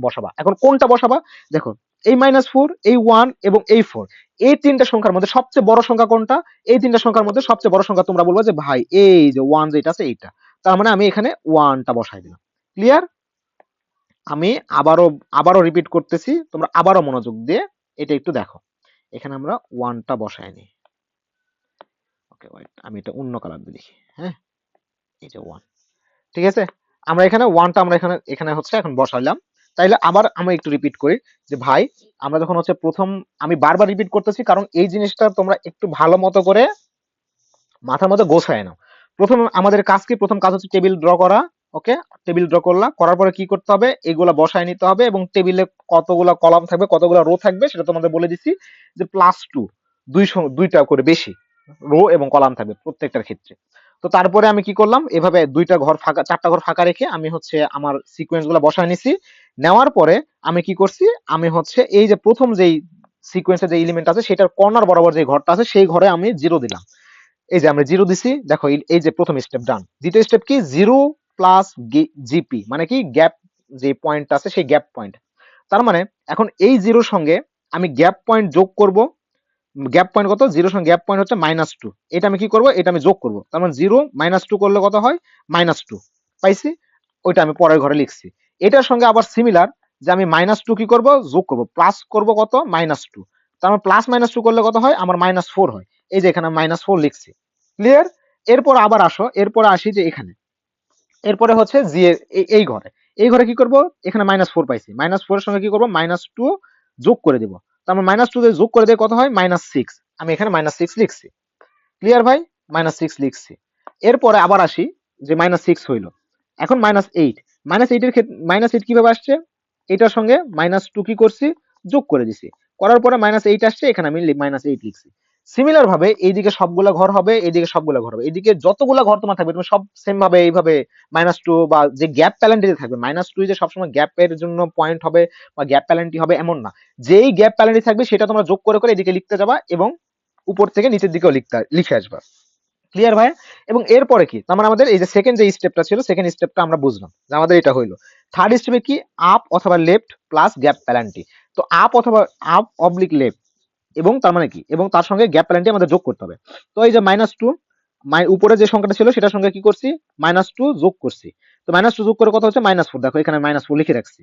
বসাবা। এখন কোনটা বসাবা? দেখো, এই -4, এই 1 এবং এই 4, এই তিনটা সংখ্যার মধ্যে সবচেয়ে বড় সংখ্যা কোনটা? এই তিনটা সংখ্যার মধ্যে সবচেয়ে বড় সংখ্যা তোমরা বলবো যে ভাই এই যে 1 যেটা আছে এইটা। তার মানে আমি এখানে 1টা বসাই দিলাম। ক্লিয়ার? আমি আবারও রিপিট করতেছি, তোমরা আবারও মনোযোগ দিয়ে এটা একটু দেখো। এখানে আমরা 1টা বসাই নি। ওকে ওয়েট, আমি এটা অন্য কালার দিয়ে লিখি। হ্যাঁ, এই যে 1, ঠিক আছে। আমরা এখানে 1টা আমরা এখানে এখানে হচ্ছে এখন বসাইলাম। তাইলে আবার আমি একটু রিপিট করি যে ভাই আমরা যখন হচ্ছে প্রথম, আমি বারবার রিপিট করতেছি কারণ এই জিনিসটা তোমরা একটু ভালো মতো করে মাথার মধ্যে গোছায় নাও। প্রথম আমাদের কাজ কি? প্রথম কাজ হচ্ছে টেবিল ড্র করা। ওকে, টেবিল ড্র করলাম, করার পরে কি করতে হবে? এগুলা বসায় নিতে হবে এবং টেবিলে কতগুলা কলাম থাকবে, কতগুলা রো থাকবে সেটা তোমাদের বলে দিচ্ছি যে +2, দুইটা করে বেশি রো এবং কলাম থাকবে প্রত্যেকটার ক্ষেত্রে। তো তারপরে আমি কি করলাম? এভাবে দুইটা ঘর ফাঁকা, চারটা ঘর ফাঁকা রেখে আমি হচ্ছে আমার সিকোয়েন্স গুলা বসায় নিছি। নেওয়ার পরে আমি কি করছি? আমি হচ্ছে এই যে প্রথম যেই সিকোয়েন্সের যে এলিমেন্ট আছে সেটার কর্নার বরাবর যে ঘরটা আছে সেই ঘরে আমি 0 দিলাম। এই যে আমরা 0 দিছি, দেখো এই যে প্রথম স্টেপ ডান। দ্বিতীয় স্টেপ কি? 0 প্লাস জিপি, মানে কি গ্যাপ যে পয়েন্ট আছে সেই গ্যাপ পয়েন্ট। তার মানে এখন এই 0 সঙ্গে আমি গ্যাপ পয়েন্ট যোগ করব। গ্যাপ পয়েন্ট কত? 0 সঙ্গে গ্যাপ পয়েন্ট হচ্ছে -2। এটা আমি কি করব? এটা আমি যোগ করব। তার মানে 0 -2 করলে কত হয়? -2 পাইছি। ওইটা আমি পরের ঘরে লিখছি। এটার সঙ্গে আবার সিমিলার যে আমি -2 কি করব? যোগ করব, প্লাস করব কত? -2। তার মানে +-2 করলে কত হয়? আমার -4 হয়। এই যে এখানে -4 লিখছি। ক্লিয়ার? এরপর আবার আসো, এরপরে আসি যে এখানে, এরপরে হচ্ছে জি এই ঘরে, এই ঘরে কি করব? এখানে -4 পাইছি, -4 এর সঙ্গে কি করব? -2 যোগ করে দিব। তার মানে -2 দিয়ে যোগ করে দিয়ে কত হয়? -6। আমি এখানে -6 লিখছি। ক্লিয়ার ভাই? -6 লিখছি। এরপরে আবার আসি যে -6 হইলো। এখন -8, -8 এর ক্ষেত্রে -8 কিভাবে আসছে? এটার সঙ্গে -2 কি করছি? যোগ করে দিছি। করার পরে -8 আসছে, এখানে আমি -8 লিখছি। সিমিলার ভাবে এইদিকে সবগুলা ঘর হবে, এইদিকে সবগুলা ঘর হবে। এইদিকে যতগুলা ঘর তোমার থাকবে তুমি সব সেম ভাবে এইভাবে -2 বা যে গ্যাপ প্যালেন্টি থাকবে, -2 যে সবসময় গ্যাপের জন্য পয়েন্ট হবে বা গ্যাপ প্যালেন্টি হবে এমন না। যেই গ্যাপ প্যালেন্টি থাকবে সেটা তোমরা যোগ করে করে এদিকে লিখতে যাবা এবং উপর থেকে নিচের দিকেও লিখে আসবা। ক্লিয়ার ভাই? এবং এরপরে কি? তার মানে আমাদের এই যে সেকেন্ড যে স্টেপটা ছিল, সেকেন্ড স্টেপটা আমরা বুঝলাম যে আমাদের এটা হইলো। থার্ড স্টেপে কি? আপ অথবা লেফট প্লাস গ্যাপ প্যালেন্টি। তো আপ অথবা আপ অবলিক লেফট এবং তার মানে কি? এবং তার সঙ্গে গ্যাপ প্যালেন্টি আমাদের যোগ করতে হবে। তো এই যে -2, উপরে যে সংখ্যাটা ছিল সেটার সঙ্গে কি করছি? -2 যোগ করছি। তো -2 যোগ করে কত হচ্ছে? -4। দেখো এখানে -4 লিখে রাখছি।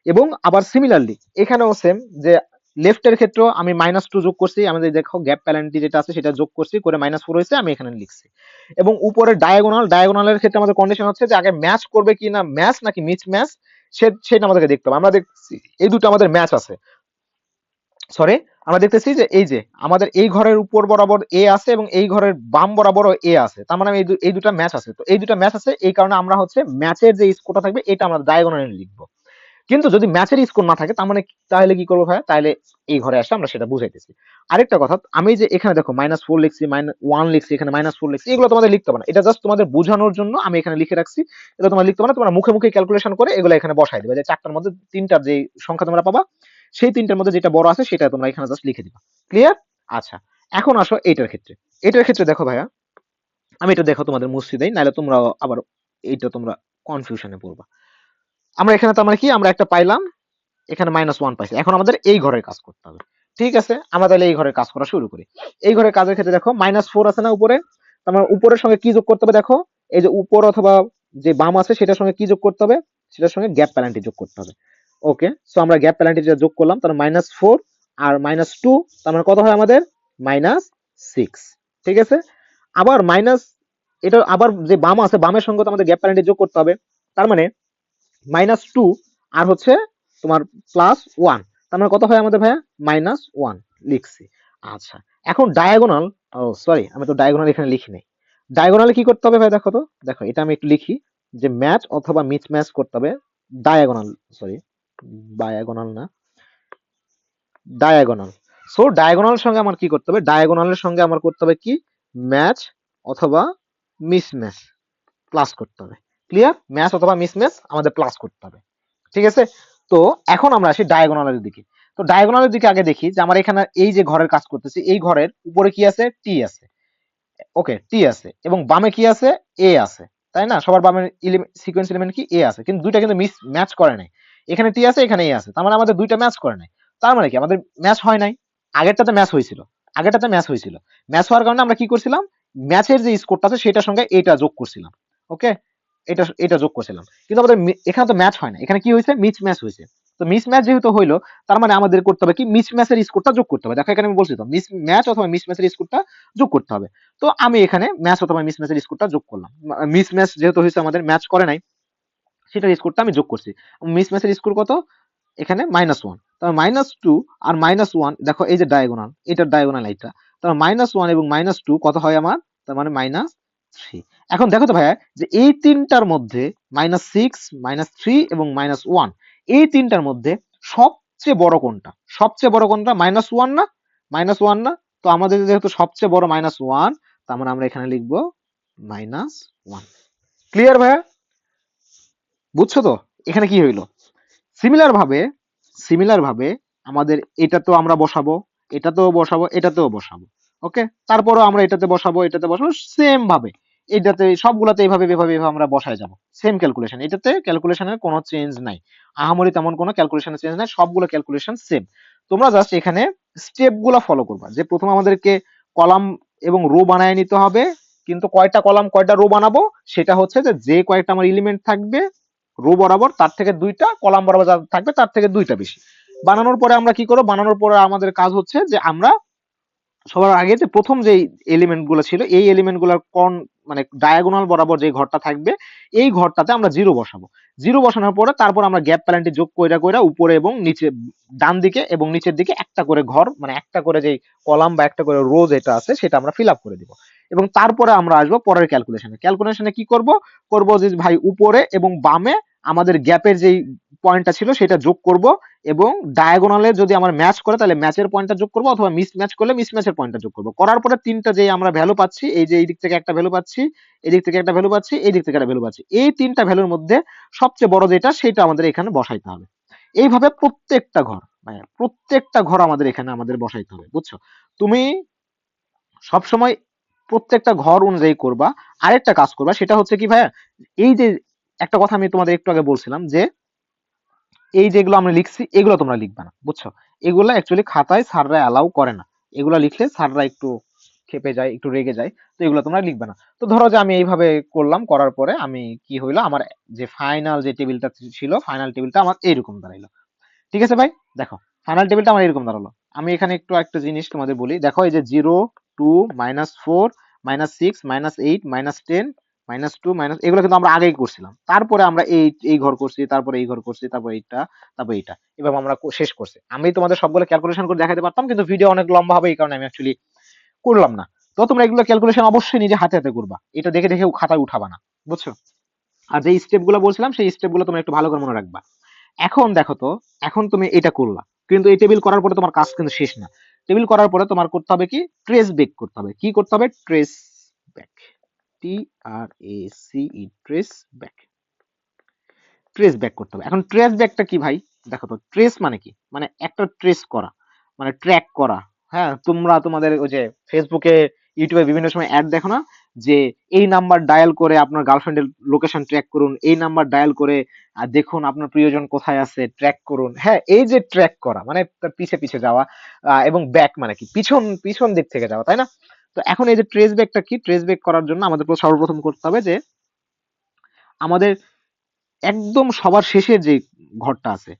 এবং আবার সিমিলারলি এখানেও সেম যে লেফট এর ক্ষেত্রেও আমি -2 যোগ করছি। আমাদের দেখো গ্যাপ প্যালেন্টি যেটা আছে সেটা যোগ করছি, করে -4 হয়েছে, আমি এখানে লিখছি। এবং উপরে ডায়াগোনালের ক্ষেত্রে আমাদের কন্ডিশন হচ্ছে যে আগে ম্যাচ করবে কি না, ম্যাচ নাকি মিস ম্যাচ, সেটা আমাদেরকে দেখতে হবে। আমরা দেখছি এই দুটো আমাদের ম্যাচ আছে। সরি, আমরা দেখতেছি যে এই যে আমাদের এই ঘরের উপর বরাবর এ আছে এবং এই ঘরের বাম বরাবরও এ আছে। তার মানে এই দুটা ম্যাচ আছে। তো এই দুটা ম্যাচ আছে, এই কারণে আমরা হচ্ছে ম্যাচের যে স্কোরটা থাকবে এটা আমরা ডায়াগোনালি লিখবো। কিন্তু যদি ম্যাচের স্কোর না থাকে, তার মানে তাহলে কি করবো ভাই? তাহলে এই ঘরে আসে আমরা সেটা বুঝাইতেছি। আরেকটা কথা, আমি যে এখানে দেখো -4 লিখছি, -1 লিখছি, এখানে -4 লিখছি, এগুলো তোমাদের লিখতে হবে না। এটা জাস্ট তোমাদের বোঝানোর জন্য আমি এখানে লিখে রাখছি। এটা তোমরা লিখতে হবে না, তোমরা মুখে মুখে ক্যালকুলেশন করে এগুলো এখানে বসাই দিবে। যে চারটার মধ্যে তিনটার যে সংখ্যা তোমরা পাবা, সেই তিনটার মধ্যে যেটা বড় আছে সেটা তোমরা এখানে জাস্ট লিখে দিবা। ক্লিয়ার? আচ্ছা, এখন আসো এইটার ক্ষেত্রে। এটার ক্ষেত্রে দেখো ভাইয়া, আমি এটা দেখো তোমাদের মুছতে দেই, নাহলে তোমরা আবার এইটা তোমরা কনফিউশনে পড়বা। আমরা এখানে তার মানে কি? আমরা একটা পাইলাম, এখানে -1 পাইছি। এখন আমাদের এই ঘরের কাজ করতে হবে। ঠিক আছে, আমরা তাহলে এই ঘরের কাজ করা শুরু করি। এই ঘরের কাজের ক্ষেত্রে দেখো -4 আছে না উপরে? তার মানে উপরের সঙ্গে কি যোগ করতে হবে? দেখো এই যে উপর অথবা যে বাম আছে সেটার সঙ্গে কি যোগ করতে হবে? সেটার সঙ্গে গ্যাপ প্যালেন্টি যোগ করতে হবে। ওকে, সো আমরা গ্যাপ প্যালেন্টি যোগ করলাম, তার -4 আর -2, তার মানে কত হয় আমাদের? -6। ঠিক আছে, আবার মাইনাস, এটা আবার যে বাম আছে বামের সঙ্গে তো আমাদের গ্যাপ প্যালেন্টি যোগ করতে হবে। তার মানে -2 আর হচ্ছে তোমার +1, তার মানে কত হয় আমাদের ভাইয়া? -1 লিখছি। আচ্ছা, এখন ডায়াগোনাল, ও সরি, আমি তো ডায়াগোনাল এখানে লিখি নাই। ডায়াগোনালে কি করতে হবে ভাই? দেখো তো, দেখো এটা আমি একটু লিখি যে ম্যাচ অথবা মিস ম্যাচ করতে হবে। ডায়াগোনাল, সরি ডায়াগোনাল না, ডায়াগোনাল। সো ডায়াগোনালের সঙ্গে আমার কি করতে হবে? ডায়াগোনালের সঙ্গে আমার করতে হবে কি? ম্যাচ অথবা মিস ম্যাচ প্লাস করতে হবে। ক্লিয়ার? ম্যাচ অথবা মিস ম্যাচ আমাদের প্লাস করতে হবে। ঠিক আছে, তো এখন আমরা আসি ডায়াগোনালের দিকে। তো তো ডায়াগোনালের দিকে আগে দেখি যে আমার এখানে এই যে ঘরের কাজ করতেছি, এই ঘরের উপরে কি আছে, টি আছে, ওকে টি আছে, এবং বামে কি আছে, এ আছে, তাই না? সবার বামের সিকোয়েন্স এলিমেন্ট কি, এ আছে, কিন্তু দুইটা কিন্তু মিস ম্যাচ করে নাই। এখানে টি আছে, এখানে এ আছে, তার মানে আমাদের দুইটা ম্যাচ করে নাই। তার মানে কি আমাদের ম্যাচ হয় নাই। আগেরটাতে ম্যাচ হয়েছিল, আগেরটাতে ম্যাচ হয়েছিল, ম্যাচ হওয়ার কারণে আমরা কি করছিলাম, ম্যাচের যে স্কোরটা আছে সেটার সঙ্গে এটা যোগ করছিলাম, ওকে, এটা এটা যোগ করছিলাম, কিন্তু আমাদের এখানে তো ম্যাচ হয় না, এখানে কি হয়েছে, মিস ম্যাচ হয়েছে। তো মিস ম্যাচ যেহেতু হইলো, তার মানে আমাদের করতে হবে কি, মিস ম্যাচের স্কোরটা যোগ করতে হবে। দেখো এখানে আমি বলছি তো, মিস ম্যাচ অথবা মিস ম্যাচের স্কোরটা যোগ করতে হবে। তো আমি এখানে ম্যাচ অথবা মিস ম্যাচের স্কোরটা যোগ করলাম। মিস ম্যাচ যেহেতু হয়েছে, আমাদের ম্যাচ করে নাই, সেটার স্কোরটা আমি যোগ করছি। মিস ম্যাচের স্কোর কত, এখানে -1, তার -2 আর -1, দেখো এই যে ডায়াগোনাল, এটার ডায়াগোনাল এইটা, তার -1 এবং -2 কত হয় আমার, তার মানে -3। এখন দেখো তো ভাইয়া, যে এই তিনটার মধ্যে -6, -3 এবং -1, এই তিনটার মধ্যে সবচেয়ে বড় কোনটা, সবচেয়ে বড় কোনটা, -1 না, -1 না? তো আমাদের যেহেতু সবচেয়ে বড় -1, তার মানে আমরা এখানে লিখবো -1। ক্লিয়ার ভাইয়া, বুঝছো তো এখানে কি হইলো? সিমিলার ভাবে, সিমিলার ভাবে আমাদের এটা তো আমরা বসাবো, এটাতেও বসাবো, এটাতেও বসাবো, ওকে, তারপরও আমরা এটাতে বসাবো, এটাতে বসাবো, সেম ভাবে এটাতে, সবগুলাতে এইভাবে এভাবে এভাবে আমরা বসায় যাব, সেম ক্যালকুলেশন, এটাতে ক্যালকুলেশনের কোনো চেঞ্জ নাই, আহামরি তেমন কোনো ক্যালকুলেশনের চেঞ্জ নাই, সবগুলো ক্যালকুলেশন সেম। তোমরা জাস্ট এখানে স্টেপ গুলা ফলো করবা, যে প্রথম আমাদেরকে কলাম এবং রো বানায় নিতে হবে, কিন্তু কয়টা কলাম কয়টা রো বানাবো, সেটা হচ্ছে যে যে কয়টা আমার এলিমেন্ট থাকবে রো বরাবর, তার থেকে দুইটা, কলাম বরাবর যা থাকবে তার থেকে দুইটা বেশি। বানানোর পরে আমরা কি করবো, বানানোর পরে আমাদের কাজ হচ্ছে যে আমরা সবার আগে যে প্রথম যে এলিমেন্ট গুলো ছিল, এই এলিমেন্ট গুলার কোন মানে ডায়াগোনাল বরাবর যে ঘরটা থাকবে, এই ঘরটাতে আমরা জিরো বসাবো। জিরো বসানোর পরে তারপর আমরা গ্যাপ প্যালেন্টি যোগ কইরা কইরা উপরে এবং নিচে, ডান দিকে এবং নিচের দিকে একটা করে ঘর, মানে একটা করে যে কলাম বা একটা করে রো যেটা আছে সেটা আমরা ফিল আপ করে দিব। এবং তারপরে আমরা আসবো পরের ক্যালকুলেশনে। ক্যালকুলেশনে কি করব, করব যে ভাই উপরে এবং বামে আমাদের গ্যাপের যেই পয়েন্টটা ছিল সেটা যোগ করব, এবং ডায়াগোনালে যদি আমার ম্যাচ করে তাহলে ম্যাচের পয়েন্টটা যোগ করবো, অথবা মিস ম্যাচ করলে মিস ম্যাচের পয়েন্টটা যোগ করবো। করার পরে তিনটা যে আমরা ভ্যালু পাচ্ছি, এই যে এই দিক থেকে একটা ভ্যালু পাচ্ছি, এই দিক থেকে একটা ভ্যালু পাচ্ছি, এই দিক থেকে একটা ভ্যালু পাচ্ছি, এই তিনটা ভ্যালুর মধ্যে সবচেয়ে বড় যেটা সেটা আমাদের এখানে বসাইতে হবে। এইভাবে প্রত্যেকটা ঘর, মানে প্রত্যেকটা ঘর আমাদের এখানে আমাদের বসাইতে হবে, বুঝছো? তুমি সবসময় প্রত্যেকটা ঘর অনুযায়ী করবা। আরেকটা কাজ করবা, সেটা হচ্ছে কি ভাইয়া, এই যে একটা কথা আমি তোমাদের একটু আগে বলছিলাম যে এই যেগুলো আমরা লিখছি এগুলো তোমরা লিখবা না, বুঝছো? এগুলো অ্যাকচুয়ালি খাতায় স্যাররা অ্যালাউ করে না, এগুলো লিখলে স্যাররা একটু খেপে যায়, একটু রেগে যায়, তো এগুলো তোমরা লিখবে না। তো ধরো যে আমি এইভাবে করলাম, করার পরে আমি কি হইলো, আমার যে ফাইনাল যে টেবিলটা ছিল, ফাইনাল টেবিলটা আমার এইরকম দাঁড়াইলো। ঠিক আছে ভাই, দেখো ফাইনাল টেবিলটা আমার এরকম দাঁড়ালো। আমি এখানে একটু একটা জিনিস তোমাদের বলি, দেখো এই যে 0, 2, -4, -6, -8, -10, -2, এগুলো কিন্তু আমরা আগেই করছিলাম। তারপরে আমরা এই ঘর করছি, তারপরে এই ঘর করছি, তারপর এইটা, তারপর এইটা, এভাবে আমরা শেষ করছি। আমি তোমাদের সবগুলো ক্যালকুলেশন করে দেখাতে পারতাম, কিন্তু ভিডিও অনেক লম্বা হবে, এই কারণে আমি অ্যাকচুয়ালি করলাম না। তো তোমরা এগুলো ক্যালকুলেশন অবশ্যই নিজে হাতে হাতে করবা, এটা দেখে দেখে খাতায় উঠাবা না, বুঝছো? আর যে স্টেপ গুলো বলছিলাম সেই স্টেপ গুলো তোমরা একটু ভালো করে মনে রাখবা। এখন দেখো তো, এখন তুমি এটা করলা, কিন্তু এই টেবিল করার পরে তোমার কাজ কিন্তু শেষ না। টেবিল করার পরে তোমার করতে হবে কি, ট্রেস ব্যাক করতে হবে। কি করতে হবে, trace back, TRACE, trace back, trace back করতে হবে। এখন ট্রেস ব্যাকটা কি ভাই, দেখো তো, ট্রেস মানে কি, মানে একটা ট্রেস করা, মানে ট্র্যাক করা। হ্যাঁ, তোমরা তোমাদের ওই যে ফেসবুকে, ইউটিউবে বিভিন্ন সময় অ্যাড দেখো না, যে এই নাম্বার ডায়াল করে আপনার গার্লফ্রেন্ডের লোকেশন ট্র্যাক করুন, এই নাম্বার ডায়াল করে দেখুন আপনার প্রিয়জন কোথায় আছে, ট্র্যাক করুন। হ্যাঁ, এই যে ট্র্যাক করা মানে তার পিছে পিছে যাওয়া, এবং ব্যাক মানে কি, পিছন পিছন দিক থেকে যাওয়া, তাই না? তো এখন এই যে ট্রেস ব্যাকটা কি, ট্রেস ব্যাক করার জন্য আমাদের সর্বপ্রথম করতে হবে যে আমাদের একদম সবার শেষের যে ঘরটা আছে,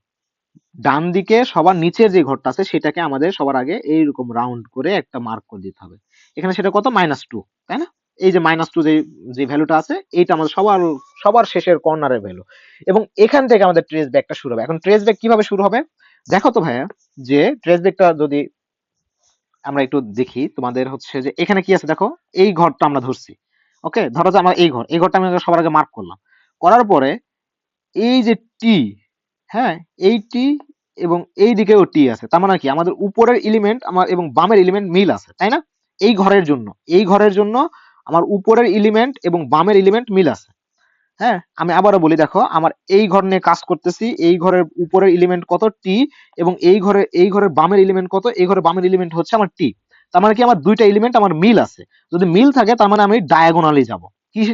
ডান দিকে সবার নিচের যে ঘরটা আছে, সেটাকে আমাদের সবার আগে এইরকম রাউন্ড করে একটা মার্ক করে দিতে হবে। এখানে সেটা কত, -2, তাই না? এই যে -2 যে যে ভ্যালুটা আছে, এইটা আমাদের সবার সবার শেষের কর্নারের ভ্যালু, এবং এখান থেকে আমাদের ট্রেস ব্যাকটা শুরু হবে। এখন ট্রেস ব্যাক কিভাবে শুরু হবে, দেখো তো ভাইয়া, যে ট্রেস ব্যাকটা যদি আমরা একটু দেখি, তোমাদের হচ্ছে যে এখানে কি আছে দেখো, এই ঘরটা আমরা ধরছি, ওকে, ধরো যে আমরা এই ঘরটা আমি সবার আগে মার্ক করলাম, করার পরে এই যে টি, হ্যাঁ, এই টি এবং এই দিকেও টি আছে, তার মানে কি আমাদের উপরের এলিমেন্ট আমার এবং বামের এলিমেন্ট মিল আছে, তাই না? এই ঘরের জন্য, এই ঘরের জন্য আমার উপরের এলিমেন্ট এবং বামের এলিমেন্ট মিল আছে। হ্যাঁ, আমি আবারও বলি, দেখো আমার এই ঘর নিয়ে কাজ করতেছি, এই ঘরের উপরের এলিমেন্ট কত টি, এবং এই ঘরের বামের এলিমেন্ট কত, এই ঘরের বামের এলিমেন্ট হচ্ছে আমার টি। তার মানে কি আমার দুইটা এলিমেন্ট আমার মিল আছে। যদি মিল থাকে তার মানে আমি ডায়াগোনালি যাব।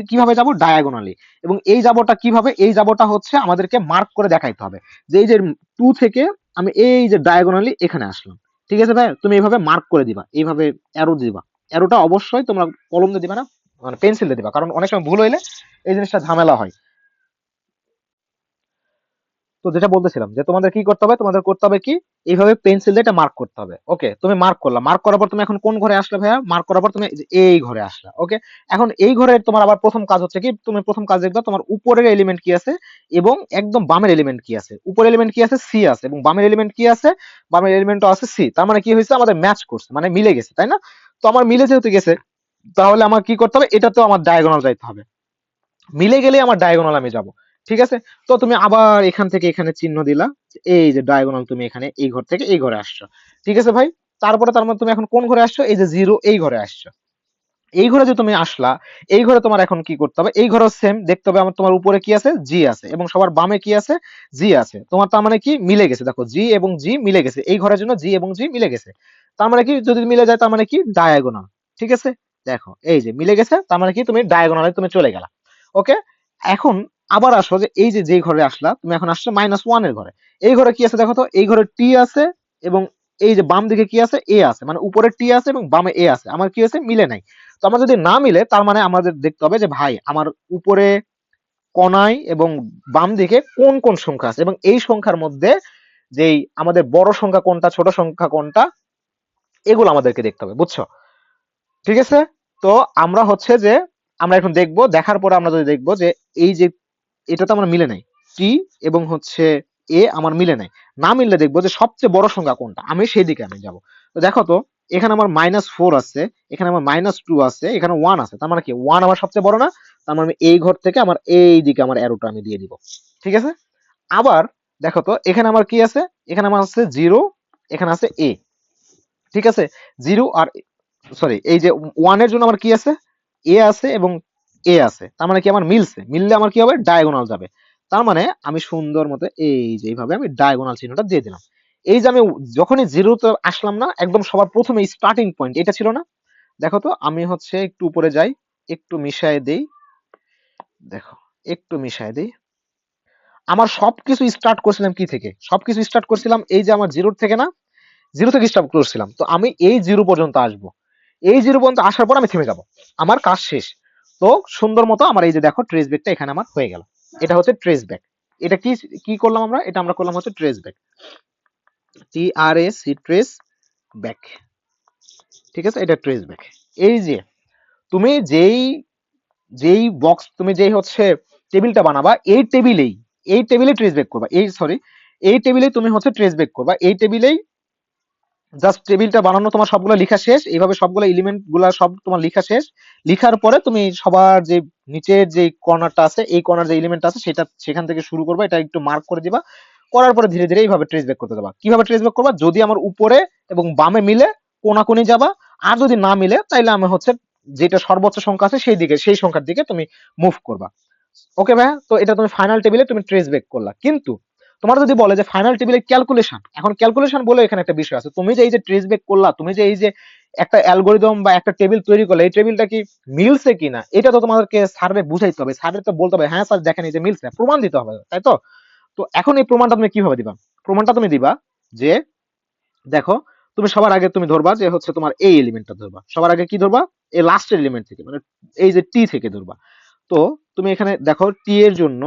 কিভাবে যাব? ডায়াগোনালি। এবং এই যাবোটা কিভাবে? এই যাবোটা হচ্ছে আমাদেরকে মার্ক করে দেখাইতে হবে যে এই যে 2 থেকে আমি এই যে ডায়াগোনালি এখানে আসলাম। ঠিক আছে ভাই, তুমি এইভাবে মার্ক করে দিবা, এইভাবে অ্যারো দিবা। অ্যারোটা অবশ্যই তোমরা কলম দিয়ে দিবা না, মানে পেন্সিল দিয়ে দিবা, কারণ অনেক সময় ভুল হইলে এই জিনিসটা ঝামেলা হয়। তো যেটা বলতেছিলাম যে তোমাদের কি করতে হবে, তোমাদের করতে হবে কি, এইভাবে পেন্সিল দিয়ে এটা মার্ক করতে হবে। ওকে, তুমি মার্ক করলা, মার্ক করার পর তুমি এখন কোন ঘরে আসলে ভাইয়া? মার্ক করার পর তুমি এই ঘরে আসলা। ওকে, এখন এই ঘরে তোমার আবার প্রথম কাজ হচ্ছে কি, তুমি প্রথম কাজ দেখবা তোমার উপরের এলিমেন্ট কি আছে এবং একদম বামের এলিমেন্ট কি আছে। উপরের এলিমেন্ট কি আছে? সি আছে, এবং বামের এলিমেন্ট কি আছে? বামের এলিমেন্টও আছে সি। তার মানে কি হয়েছে? আমাদের ম্যাচ করছে, মানে মিলে গেছে, তাই না? তো আমার মিলে যেহেতু গেছে, তাহলে আমার কি করতে হবে? এটাতেও আমার ডায়াগোনাল যাইতে হবে। মিলে গেলে আমার ডায়াগোনাল আমি যাব। ঠিক আছে? তো তুমি আবার এখান থেকে এখানে চিহ্ন দিলা, এই যে ডায়াগোনাল, তুমি এখানে এই ঘর থেকে এই ঘরে আসছো। ঠিক আছে ভাই? তারপরে তার মানে তুমি এখন কোন ঘরে আসছো? এই যে জিরো, এই ঘরে আসছো। এই ঘরে যে তুমি আসলা, এই ঘরে তোমার এখন কি করতে হবে? এই ঘরেও সেম দেখতে হবে, আমার তোমার উপরে কি আছে? জি আছে, এবং সবার বামে কি আছে? জি আছে। তোমার তার মানে কি মিলে গেছে, দেখো জি এবং জি মিলে গেছে, এই ঘরের জন্য জি এবং জি মিলে গেছে। তার মানে কি, যদি মিলে যায় তার মানে কি ডায়াগোনাল। ঠিক আছে? দেখো এই যে মিলে গেছে, তার মানে কি তুমি ডায়াগোনালে তুমি চলে গেলা। ওকে, এখন আবার আসো যে এই যে যেই ঘরে আসলা, তুমি এখন আসছো -1 এর ঘরে। এই ঘরে কি আছে দেখো তো? এই ঘরে টি আছে, এবং এই যে বাম দিকে কি আছে? এ আছে, মানে উপরে টি আছে এবং বামে এ আছে। আমার কি হয়েছে? মিলে নাই। তো আমার যদি না মিলে, তার মানে আমাদের দেখতে হবে যে ভাই আমার উপরে কোনায় এবং বাম দিকে কোন কোন সংখ্যা আছে, এবং এই সংখ্যার মধ্যে যেই আমাদের বড় সংখ্যা কোনটা, ছোট সংখ্যা কোনটা, এগুলো আমাদেরকে দেখতে হবে। বুঝছো? ঠিক আছে? তো আমরা হচ্ছে যে আমরা এখন দেখবো, দেখার পরে আমরা যদি দেখবো যে এই যে এটা তো আমার মিলে নাই, টি এবং হচ্ছে এ আমার মিলে নাই। না মিললে দেখবো যে সবচেয়ে বড় সংখ্যা কোনটা, আমি সেই দিকে আমি যাব। তো দেখো তো, এখানে আমার -4 আছে, এখানে আমার -2 আছে, এখানে 1 আছে। তার মানে কি 1 আমার সবচেয়ে বড় না? তার মানে আমি এই ঘর থেকে আমার এই দিকে আমার অ্যারোটা আমি দিয়ে দিব। ঠিক আছে? আবার দেখো তো, এখানে আমার কি আছে? এখানে আমার আছে 0, এখানে আছে এ। ঠিক আছে? 0 আর সরি, এই যে 1 এর জন্য আমার কি আছে? এ আছে এবং এ আছে। তার মানে কি আমার মিলছে। মিললে আমার কি হবে? ডায়াগোনাল যাবে। তার মানে আমি সুন্দর মতো এই যে এইভাবে আমি ডায়াগোনাল চিহ্নটা দিয়ে দিলাম। এই যে আমি যখনই 0 তে আসলাম না, একদম সবার প্রথমে স্টার্টিং পয়েন্ট এটা ছিল না? দেখো তো, আমি হচ্ছে একটু উপরে যাই, একটু মিশায় দেই। দেখো, একটু মিশায় দেই। আমার সবকিছু স্টার্ট করছিলাম কি থেকে? সবকিছু স্টার্ট করছিলাম এই যে আমার 0 থেকে না? 0 থেকে স্টার্ট করছিলাম। তো আমি এই 0 পর্যন্ত আসবো। এই 0 পর্যন্ত আসার পর আমি থেমে যাব। আমার কাজ শেষ। তো সুন্দর মতো আমার এই যে দেখো ট্রেস ব্যাকটা এখানে আমার হয়ে গেল। এটা হচ্ছে ট্রেস ব্যাক। এটা কি কি করলাম আমরা? এটা আমরা করলাম হচ্ছে trace back. TRAC trace back. ঠিক আছে? এটা ট্রেস ব্যাক। এই যে তুমি যেই বক্স, তুমি যেই হচ্ছে টেবিলটা বানাবা, এই টেবিলে ট্রেস ব্যাক করবা। এই টেবিলেই তুমি হচ্ছে ট্রেস ব্যাক করবা। এই টেবিলেই জাস্ট টেবিলটা বানানো, তোমার সবগুলো লেখা শেষ। এইভাবে সবগুলো এলিমেন্ট গুলা সব তোমার লেখা শেষ। লিখার পরে তুমি সবার যে নিচের যে কর্নারটা আছে, এই কর্নার যে এলিমেন্ট আছে সেটা সেখান থেকে শুরু করবা। এটা একটু মার্ক করে দিবা। করার পরে ধীরে ধীরে এইভাবে ট্রেস ব্যাক করতে যাবা। কিভাবে ট্রেস ব্যাক করবা? যদি আমার উপরে এবং বামে মিলে কোনাকুনি যাবা, আর যদি না মিলে তাইলে আমি হচ্ছে যেটা সর্বোচ্চ সংখ্যা আছে সেই দিকে, সেই সংখ্যার দিকে তুমি মুভ করবা। ওকে ভাইয়া, তো এটা তুমি ফাইনাল টেবিলে তুমি ট্রেস ব্যাক করলা। কিন্তু তোমার যদি বলে যে ফাইনাল টেবিলে ক্যালকুলেশন, এখন ক্যালকুলেশন বলে এখানে একটা বিষয় আছে। তুমি যে এই যে ট্রেস ব্যাক করলা, তুমি যে এই যে একটা অ্যালগোরিদম বা একটা টেবিল তৈরি করলে, এই টেবিলটা কি মিলছে কিনা এটা তো তোমাদেরকে স্যাররে বুঝাইতে হবে। স্যারের তো বলতে হবে হ্যাঁ স্যার দেখেন এই যে মিলছে, প্রমাণ দিতে হবে, তাই তো? তো এখন এই প্রমাণটা তুমি কিভাবে দিবা? প্রমাণটা তুমি দিবা যে দেখো, তুমি সবার আগে তুমি ধরবা যে হচ্ছে তোমার এই এলিমেন্টটা ধরবা। সবার আগে কি ধরবা? এই লাস্টের এলিমেন্ট থেকে, মানে এই যে টি থেকে ধরবা। তো তুমি এখানে দেখো টি এর জন্য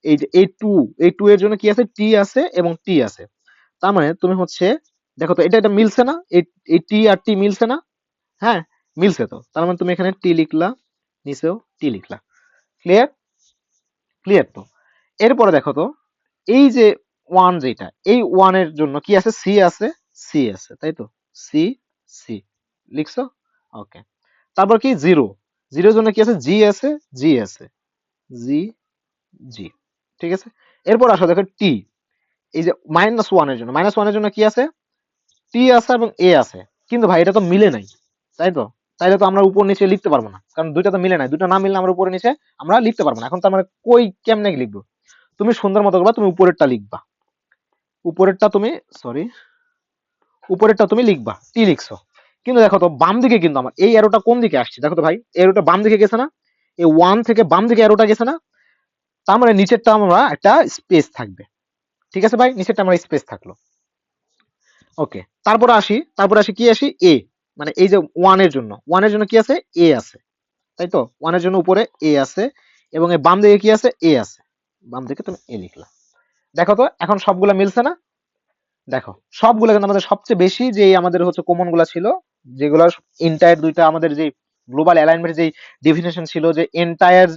এই যে এই টু এর জন্য কি আছে? টি আছে এবং টি আছে। তার মানে তুমি হচ্ছে দেখো তো, এটা মিলছে না? এই টি আর টি মিলছে না? হ্যাঁ, মিলছে তো। তার মানে তুমি এখানে টি লিখলা, নিচেও টি লিখলা। ক্লিয়ার? ক্লিয়ার তো। এরপরে দেখো তো, এই যে ওয়ান, যেটা এই ওয়ান এর জন্য কি আছে? সি আছে, সি আছে, তাই তো? সি, সি লিখছো? ওকে। তারপর কি জিরো, জিরোর জন্য কি আছে? জি আছে, জি আছে, জি, জি। ঠিক আছে? এরপর আসো দেখো টি, এই যে -1 এর জন্য কি আছে? টি আছে এবং এ আছে। কিন্তু ভাই এটা তো মিলে নাই, তাই তো? তাইলে তো আমরা উপর নিচে লিখতে পারবো না, কারণ দুইটা তো মিলে নাই, দুটো না মিললে আমরা উপরে নিচে আমরা লিখতে পারবো না। এখন তার মানে কই কেমনে লিখবো? তুমি সুন্দর মতো করবা, তুমি উপরেরটা লিখবা, উপরেরটা তুমি সরি উপরেরটা তুমি লিখবা, টি লিখছো। কিন্তু দেখো তো বাম দিকে কিন্তু আমার এই অ্যারোটা কোন দিকে আসছে, দেখো তো ভাই, এরোটা বাম দিকে গেছে না, এই ওয়ান থেকে বাম দিকে অ্যারোটা গেছে না, তার মানে নিচেরটা আমরা একটা স্পেস থাকবে। ঠিক আছে ভাই, নিচেরটা আমার স্পেস থাকলো। ওকে, তারপরে আসি কি আসি এ, মানে এই যে ওয়ানের জন্য কি আছে, এ আছে, তাই তো, ওয়ানের জন্য উপরে এ আছে, এবং এই বাম দিকে কি আছে, এ আছে, বাম দিকে তুমি এ লিখলা। দেখো তো এখন সবগুলা মিলছে না? দেখো সবগুলো কিন্তু আমাদের সবচেয়ে বেশি যে আমাদের হচ্ছে কমন গুলা ছিল, যেগুলো এন্টায়ার দুইটা আমাদের যে গ্লোবাল অ্যালাইনমেন্ট যে ডেফিনেশন ছিল যে এন্টায়ার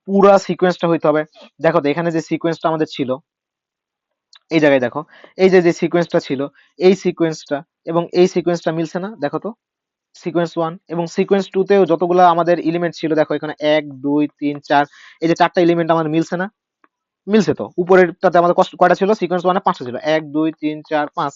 পুরা সিকোয়েন্সটা হইতে হবে। দেখো তো এখানে যে সিকোয়েন্সটা আমাদের ছিল, এই জায়গায় দেখো, এই যে যে সিকোয়েন্সটা ছিল, এই সিকোয়েন্সটা এবং এই সিকোয়েন্সটা মিলছে না? দেখো তো সিকোয়েন্স ওয়ান এবং সিকোয়েন্স টু তেও যতগুলো আমাদের এলিমেন্ট ছিল, দেখো এখানে 1 2 3 4, এই যে চারটা এলিমেন্ট আমার মিলছে না? মিলছে তো। উপরেরটাতে আমাদের কয়টা ছিল, সিকোয়েন্স ওয়ানে 5টা ছিল, 1 2 3 4 5,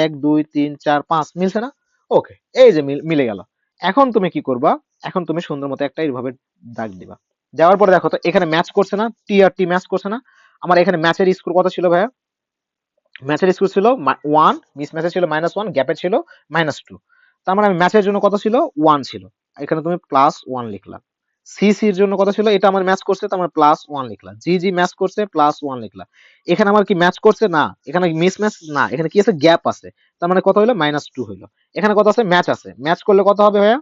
1 2 3 4 5, মিলছে না? ওকে, এই যে মিলে গেল। এখন তুমি কি করবা, এখন তুমি সুন্দর মতো একটা এইভাবে দাগ দিবা, দেওয়ার পরে দেখো তো এখানে ম্যাচ করছে না, টি আর টি ম্যাচ করছে না? আমার এখানে ম্যাচের স্কোর কত ছিল ভাইয়া? ম্যাচের স্কোর ছিল 1, মিস ম্যাচের ছিল -1, গ্যাপের ছিল -2। তার মানে ম্যাচের জন্য কত ছিল, 1 ছিল, এখানে তুমি +1 লিখলা। সিসির জন্য কত ছিল, এটা আমার ম্যাচ করছে, তার মানে +1 লিখলা। জি জি ম্যাচ করছে, +1 লিখলা। এখানে আমার কি ম্যাচ করছে, না, এখানে মিস ম্যাচ না, এখানে কি আছে, গ্যাপ আছে, তার মানে কত হলো, -2 হইলো। এখানে কত আছে, ম্যাচ আছে, ম্যাচ করলে কত হবে ভাইয়া,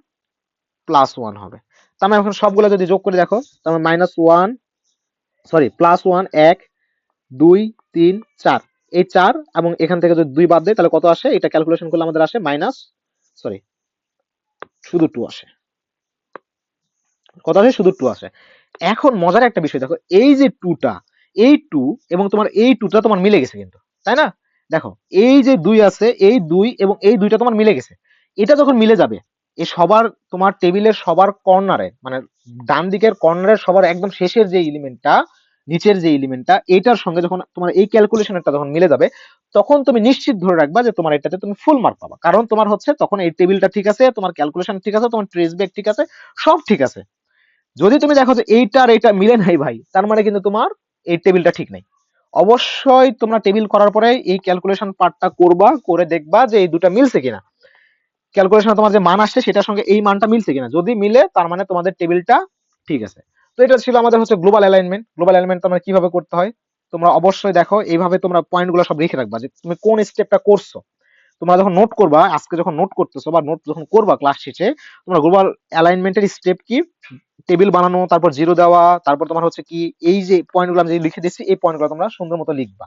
+1 হবে। তার মানে এখন সবগুলো যদি যোগ করে দেখো, তার মানে -1 +1, 1 2 3 4, এই 4 এবং এখান থেকে যদি 2 বাদ দেয় তাহলে কত আসে, এটা ক্যালকুলেশন করলে আমাদের আসে সরি শুধু 2 আসে। কত আসে, শুধু 2 আসে। এখন মজার একটা বিষয় দেখো, এই যে 2টা, এই 2 এবং তোমার এই 2টা তোমার মিলে গেছে কিন্তু, তাই না? দেখো এই যে 2 আছে, এই 2 এবং এই 2টা তোমার মিলে গেছে। এটা যখন মিলে যাবে, এই সবার তোমার টেবিলের সবার কর্নারে, মানে ডান দিকের কর্নারের সবার একদম শেষের যে এলিমেন্টটা, নিচের যে এলিমেন্টটা, এটার সঙ্গে যখন তোমার এই ক্যালকুলেশনটা যখন মিলে যাবে, তখন তুমি নিশ্চিত ধরে রাখবা যে তোমার এটাতে তুমি ফুল মার্ক পাবা, কারণ তোমার হচ্ছে তখন এই টেবিলটা ঠিক আছে, তোমার ক্যালকুলেশন ঠিক আছে, তোমার ট্রেস ব্যাক ঠিক আছে, সব ঠিক আছে। যদি তুমি দেখো যে এইটা আর এইটা মিলে নাই ভাই, তার মানে কিন্তু তোমার এই টেবিলটা ঠিক নাই। অবশ্যই তোমরা টেবিল করার পরে এই ক্যালকুলেশন পার্টটা করবা, করে দেখবা যে এই দুটা মিলছে কিনা, ক্যালকুলেশনে তোমার যে মান আসছে সেটার সঙ্গে এই মানটা মিলছে কিনা, যদি মিলে তার মানে তোমাদের টেবিলটা ঠিক আছে। তো এটা ছিল আমাদের হচ্ছে গ্লোবাল অ্যালাইনমেন্ট। গ্লোবাল অ্যালাইনমেন্ট তোমরা কিভাবে করতে হয় তোমরা অবশ্যই দেখো, এইভাবে তোমরা পয়েন্টগুলো সব লিখে রাখবা যে তুমি কোন স্টেপটা করছো। তোমরা যখন নোট করবা, আজকে যখন নোট করতেছো বা নোট যখন করবা ক্লাস শেষে, তোমরা গ্লোবাল অ্যালাইনমেন্টের স্টেপ কি, টেবিল বানানো, তারপর জিরো দেওয়া, তারপর তোমার হচ্ছে কি এই যে পয়েন্টগুলো আমি যে লিখে দিচ্ছি, এই পয়েন্টগুলো তোমরা সুন্দর মতো লিখবা।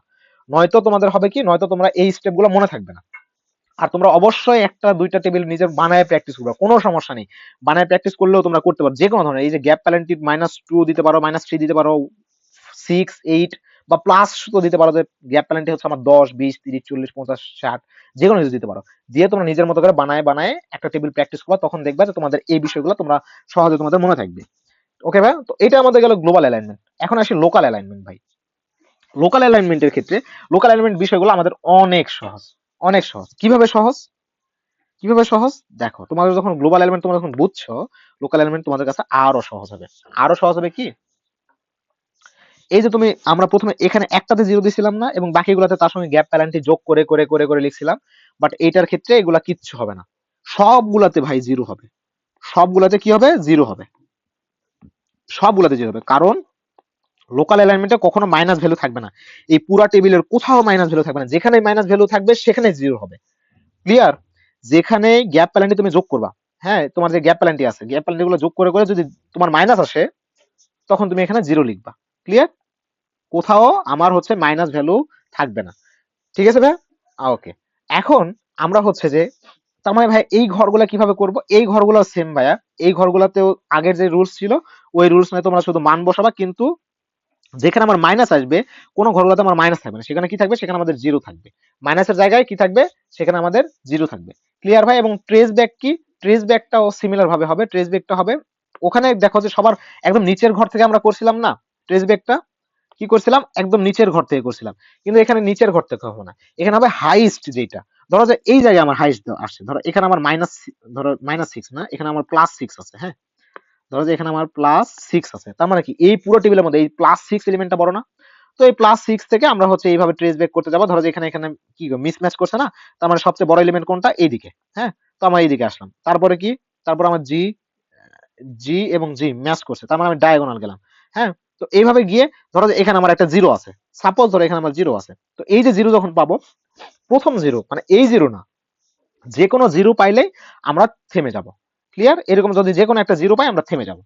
নয়তো তোমাদের হবে কি, নয়তো তোমরা এই স্টেপগুলো মনে থাকবে না। আর তোমরা অবশ্যই একটা দুইটা টেবিল নিজের বানায় প্র্যাকটিস করবে, কোনো সমস্যা নেই, বানায় প্র্যাকটিস করলেও তোমরা করতে পারো যে কোনো ধরনের। এই যে গ্যাপ প্যালেন্টি -2 দিতে পারো, -3 দিতে পারো, 6 8 বা প্লাস তো দিতে পারো, যে গ্যাপ প্যালেন্টি হচ্ছে আমার 10 20 30 40 50 60, যে কোনো কিছু দিতে পারো। দিয়ে তোমরা নিজের মতো করে বানায় বানায় একটা টেবিল প্র্যাকটিস করবা, তখন দেখবা যে তোমাদের এই বিষয়গুলো তোমরা সহজে তোমাদের মনে থাকবে। ওকে ভাই, তো এটা আমাদের গেল গ্লোবাল অ্যালাইনমেন্ট। এখন আসি লোকাল অ্যালাইনমেন্ট ভাই। লোকাল অ্যালাইনমেন্টের ক্ষেত্রে লোকাল অ্যালাইনমেন্ট বিষয়গুলো আমাদের অনেক সহজ, অনেক সহজ। কিভাবে সহজ, কিভাবে সহজ, দেখো তোমাদের যখন গ্লোবাল এলিমেন্ট তোমরা যখন বুঝছো, লোকাল এলিমেন্ট তোমাদের কাছে আরো সহজ হবে। আরো সহজ হবে কি, এই যে তুমি আমরা প্রথমে এখানে একটাতে জিরো দিছিলাম না, এবং বাকিগুলোতে তার সঙ্গে গ্যাপ প্যারেন্টি যোগ করে করে করে করে লিখছিলাম, বাট এইটার ক্ষেত্রে এগুলা কিচ্ছু হবে না, সবগুলাতে ভাই জিরো হবে, সবগুলাতে কি হবে, জিরো হবে, সবগুলাতে জিরো হবে। কারণ লোকাল অ্যালাইনমেন্টে কখনো মাইনাস ভ্যালু থাকবে না, এই পুরা টেবিলের কোথাও মাইনাস ভ্যালু থাকবে না, যেখানে মাইনাস ভ্যালু থাকবে সেখানে জিরো হবে। ক্লিয়ার? যেখানে গ্যাপ প্যালেন্টি তুমি যোগ করবা, হ্যাঁ তোমার যে গ্যাপ প্যালেন্টি আছে, গ্যাপ প্যালেন্টি গুলো যোগ করে করে যদি তোমার মাইনাস আসে, তখন তুমি এখানে জিরো লিখবা। ক্লিয়ার? কোথাও আমার হচ্ছে মাইনাস ভ্যালু থাকবে না। ঠিক আছে ভাই? ওকে। এখন আমরা হচ্ছে যে, তার মানে ভাই এই ঘরগুলা কিভাবে করব, এই ঘরগুলো সেম ভাইয়া, এই ঘরগুলাতেও আগের যে রুলস ছিল ওই রুলস নিয়ে তোমরা শুধু মান বসাবা, কিন্তু যেখানে আমার মাইনাস আসবে, কোন ঘরগুলোতে আমার মাইনাস থাকবে না, সেখানে কি থাকবে, সেখানে আমাদের জিরো থাকবে। মাইনাসের জায়গায় কি থাকবে, সেখানে আমাদের জিরো থাকবে। ক্লিয়ার ভাই? এবং ট্রেস ব্যাক কি, ট্রেস ব্যাকটাও সিমিলার ভাবে হবে। ট্রেস ব্যাকটা হবে ওখানে দেখো যে সবার একদম নিচের ঘর থেকে আমরা করছিলাম না, ট্রেস ব্যাকটা কি করছিলাম, একদম নিচের ঘর থেকে করছিলাম, কিন্তু এখানে নিচের ঘর থেকে হবে না, এখানে হবে হাইস্ট যেটা, ধরো যে এই জায়গায় আমার হাইস্ট আসছে, ধরো এখানে আমার ধরো -6 না, এখানে আমার +6 আছে, হ্যাঁ। ধরো যে এখানে আমার +6 আছে, তার মানে কি এই পুরো টেবিলের মধ্যে এই +6 এলিমেন্টটা বড় না? তো এই +6 থেকে আমরা হচ্ছে এইভাবে ট্রেস ব্যাক করতে যাবো। ধরো যে এখানে এখানে কি মিসম্যাচ করছে না, তার মানে সবচেয়ে বড় এলিমেন্ট কোনটা? এইদিকে, হ্যাঁ। তো আমরা এইদিকে আসলাম, তারপরে কি, তারপর আমার জি, জি এবং জি ম্যাচ করছে, তার মানে আমি ডায়াগোনাল গেলাম, হ্যাঁ। তো এইভাবে গিয়ে ধরো যে এখানে আমার একটা জিরো আছে, সাপোজ ধরো এখানে আমার জিরো আছে, তো এই যে জিরো যখন পাবো, প্রথম জিরো মানে এই জিরো না, যে কোনো জিরো পাইলেই আমরা থেমে যাব। ক্লিয়ার? এরকম যদি যে কোনো একটা জিরো পাই আমরা থেমে যাব।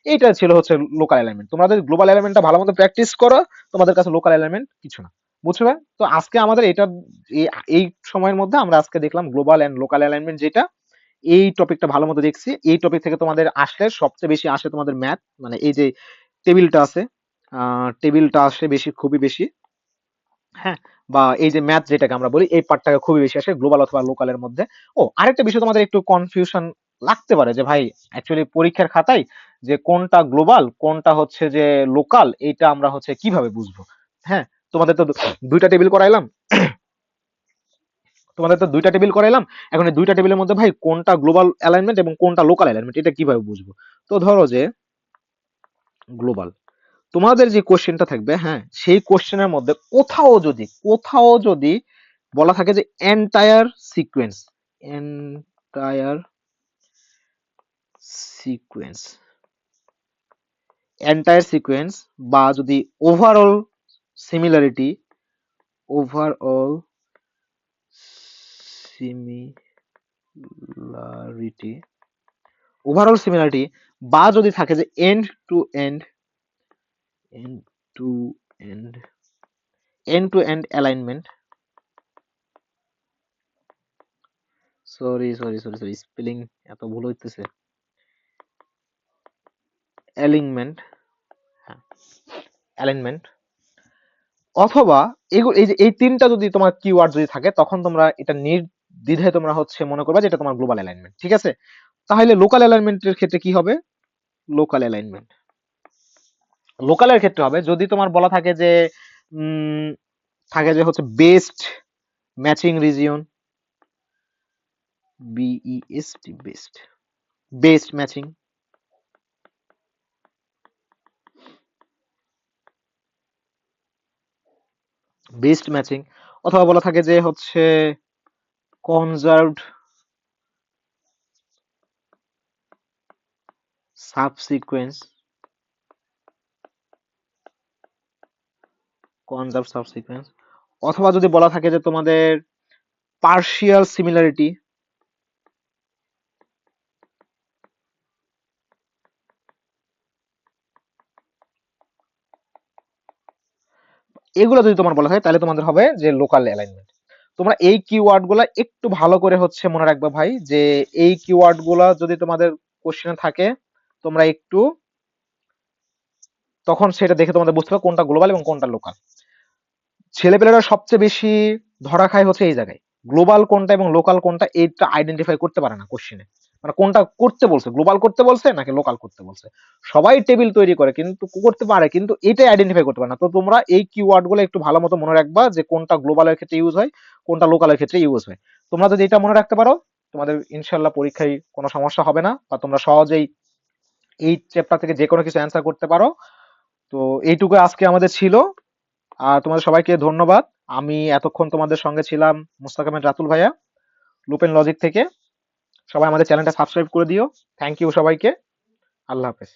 এইটা ছিল হচ্ছে লোকাল এলিমেন্ট। তোমরা যদি গ্লোবাল এলিমেন্টটা ভালো মতো প্র্যাকটিস করো, তোমাদের কাছে লোকাল এলিমেন্ট কিছু না। বুঝবে? তো আজকে আমাদের এটা এই সময়ের মধ্যে আমরা আজকে দেখলাম গ্লোবাল এন্ড লোকাল এলাইনমেন্ট যেটা, এই টপিকটা ভালো মতো দেখছি। এই টপিক থেকে তোমাদের আসলে সবচেয়ে বেশি আসে তোমাদের ম্যাথ, মানে এই যে টেবিলটা আছে, টেবিলটা আসে বেশি, খুবই বেশি, হ্যাঁ। বা এই যে ম্যাথ যেটাকে আমরা বলি, এই পার্টটাকে খুবই বেশি আসে গ্লোবাল অথবা লোকালের মধ্যে। ও আরেকটা বিষয় তোমাদের একটু কনফিউশন লাগতে পারে যে ভাই অ্যাকচুয়ালি পরীক্ষার খাতায় যে কোনটা গ্লোবাল কোনটা হচ্ছে যে লোকাল, এটা আমরা হচ্ছে কিভাবে বুঝবো? হ্যাঁ, তোমাদের তো দুইটা টেবিল করাইলাম, এখন এই দুইটা টেবিলের মধ্যে ভাই কোনটা গ্লোবাল অ্যালাইনমেন্ট এবং কোনটা লোকাল অ্যালাইনমেন্ট এটা কিভাবে বুঝবো? তো ধরো যে গ্লোবাল, তোমাদের যে কোশ্চেনটা থাকবে, হ্যাঁ, সেই কোশ্চেনের মধ্যে কোথাও যদি বলা থাকে যে এন্টায়ার সিকোয়েন্স এন্টায়ার সিকোয়েন্স, বা যদি overall similarity overall similarity overall similarity, বা যদি থাকে যে end to end end alignment, sorry spelling এত ভুল হইতেছে, অ্যালিনমেন্ট, হ্যাঁ, অ্যালাইনমেন্ট, অথবা এই যে এই তিনটা যদি তোমার কিওয়ার্ড যদি থাকে, তখন তোমরা এটা নির্দ্বিধায় তোমরা হচ্ছে মনে করবা যে এটা তোমার গ্লোবাল অ্যালাইনমেন্ট, ঠিক আছে? তাহলে লোকাল অ্যালাইনমেন্টের ক্ষেত্রে কি হবে? লোকাল অ্যালাইনমেন্ট লোকালের ক্ষেত্রে হবে যদি তোমার বলা থাকে যে থাকে যে হচ্ছে best matching region, BEST, best matching, অথবা বলা থাকে যে হচ্ছে কনজার্ভড সাবসিকোয়েন্স, অথবা যদি বলা থাকে যে তোমাদের পার্শিয়াল সিমিলারিটি, এগুলো যদি তোমার বলা হয় তাহলে তোমাদের হবে যে লোকাল অ্যালাইনমেন্ট। তোমরা এই কিওয়ার্ড গুলা একটু ভালো করে হচ্ছে মনে রাখবে ভাই, যে এই কিওয়ার্ড গুলা যদি তোমাদের কোশ্চেনে থাকে, তোমরা একটু তখন সেটা দেখে তোমাদের বুঝতে হবে কোনটা গ্লোবাল এবং কোনটা লোকাল। ছেলেপেলেরা সবচেয়ে বেশি ধরা খায় হচ্ছে এই জায়গায়, গ্লোবাল কোনটা এবং লোকাল কোনটা এইটা আইডেন্টিফাই করতে পারে না কোশ্চেনে, মানে কোনটা করতে বলছে, গ্লোবাল করতে বলছে নাকি লোকাল করতে বলছে। সবাই টেবিল তৈরি করে কিন্তু করতে পারে, কিন্তু এটাই আইডেন্টিফাই করতে পারে না। তো তোমরা এই কিওয়ার্ড গুলো একটু ভালো মতো মনে রাখবা যে কোনটা গ্লোবালের ক্ষেত্রে ইউজ হয়, কোনটা লোকালের ক্ষেত্রে ইউজ হয়। তোমরা যদি এটা মনে রাখতে পারো, তোমাদের ইনশাল্লাহ পরীক্ষায় কোনো সমস্যা হবে না, বা তোমরা সহজেই এই চ্যাপ্টার থেকে যে কোনো কিছু অ্যান্সার করতে পারো। তো এইটুকু আজকে আমাদের ছিল। আর তোমাদের সবাইকে ধন্যবাদ। আমি এতক্ষণ তোমাদের সঙ্গে ছিলাম মুস্তাক আহমেদ রাতুল ভাইয়া, লুপেন লজিক থেকে। সবাই আমাদের চ্যানেলটা সাবস্ক্রাইব করে দিও। থ্যাংক ইউ সবাইকে। আল্লাহ হাফেজ।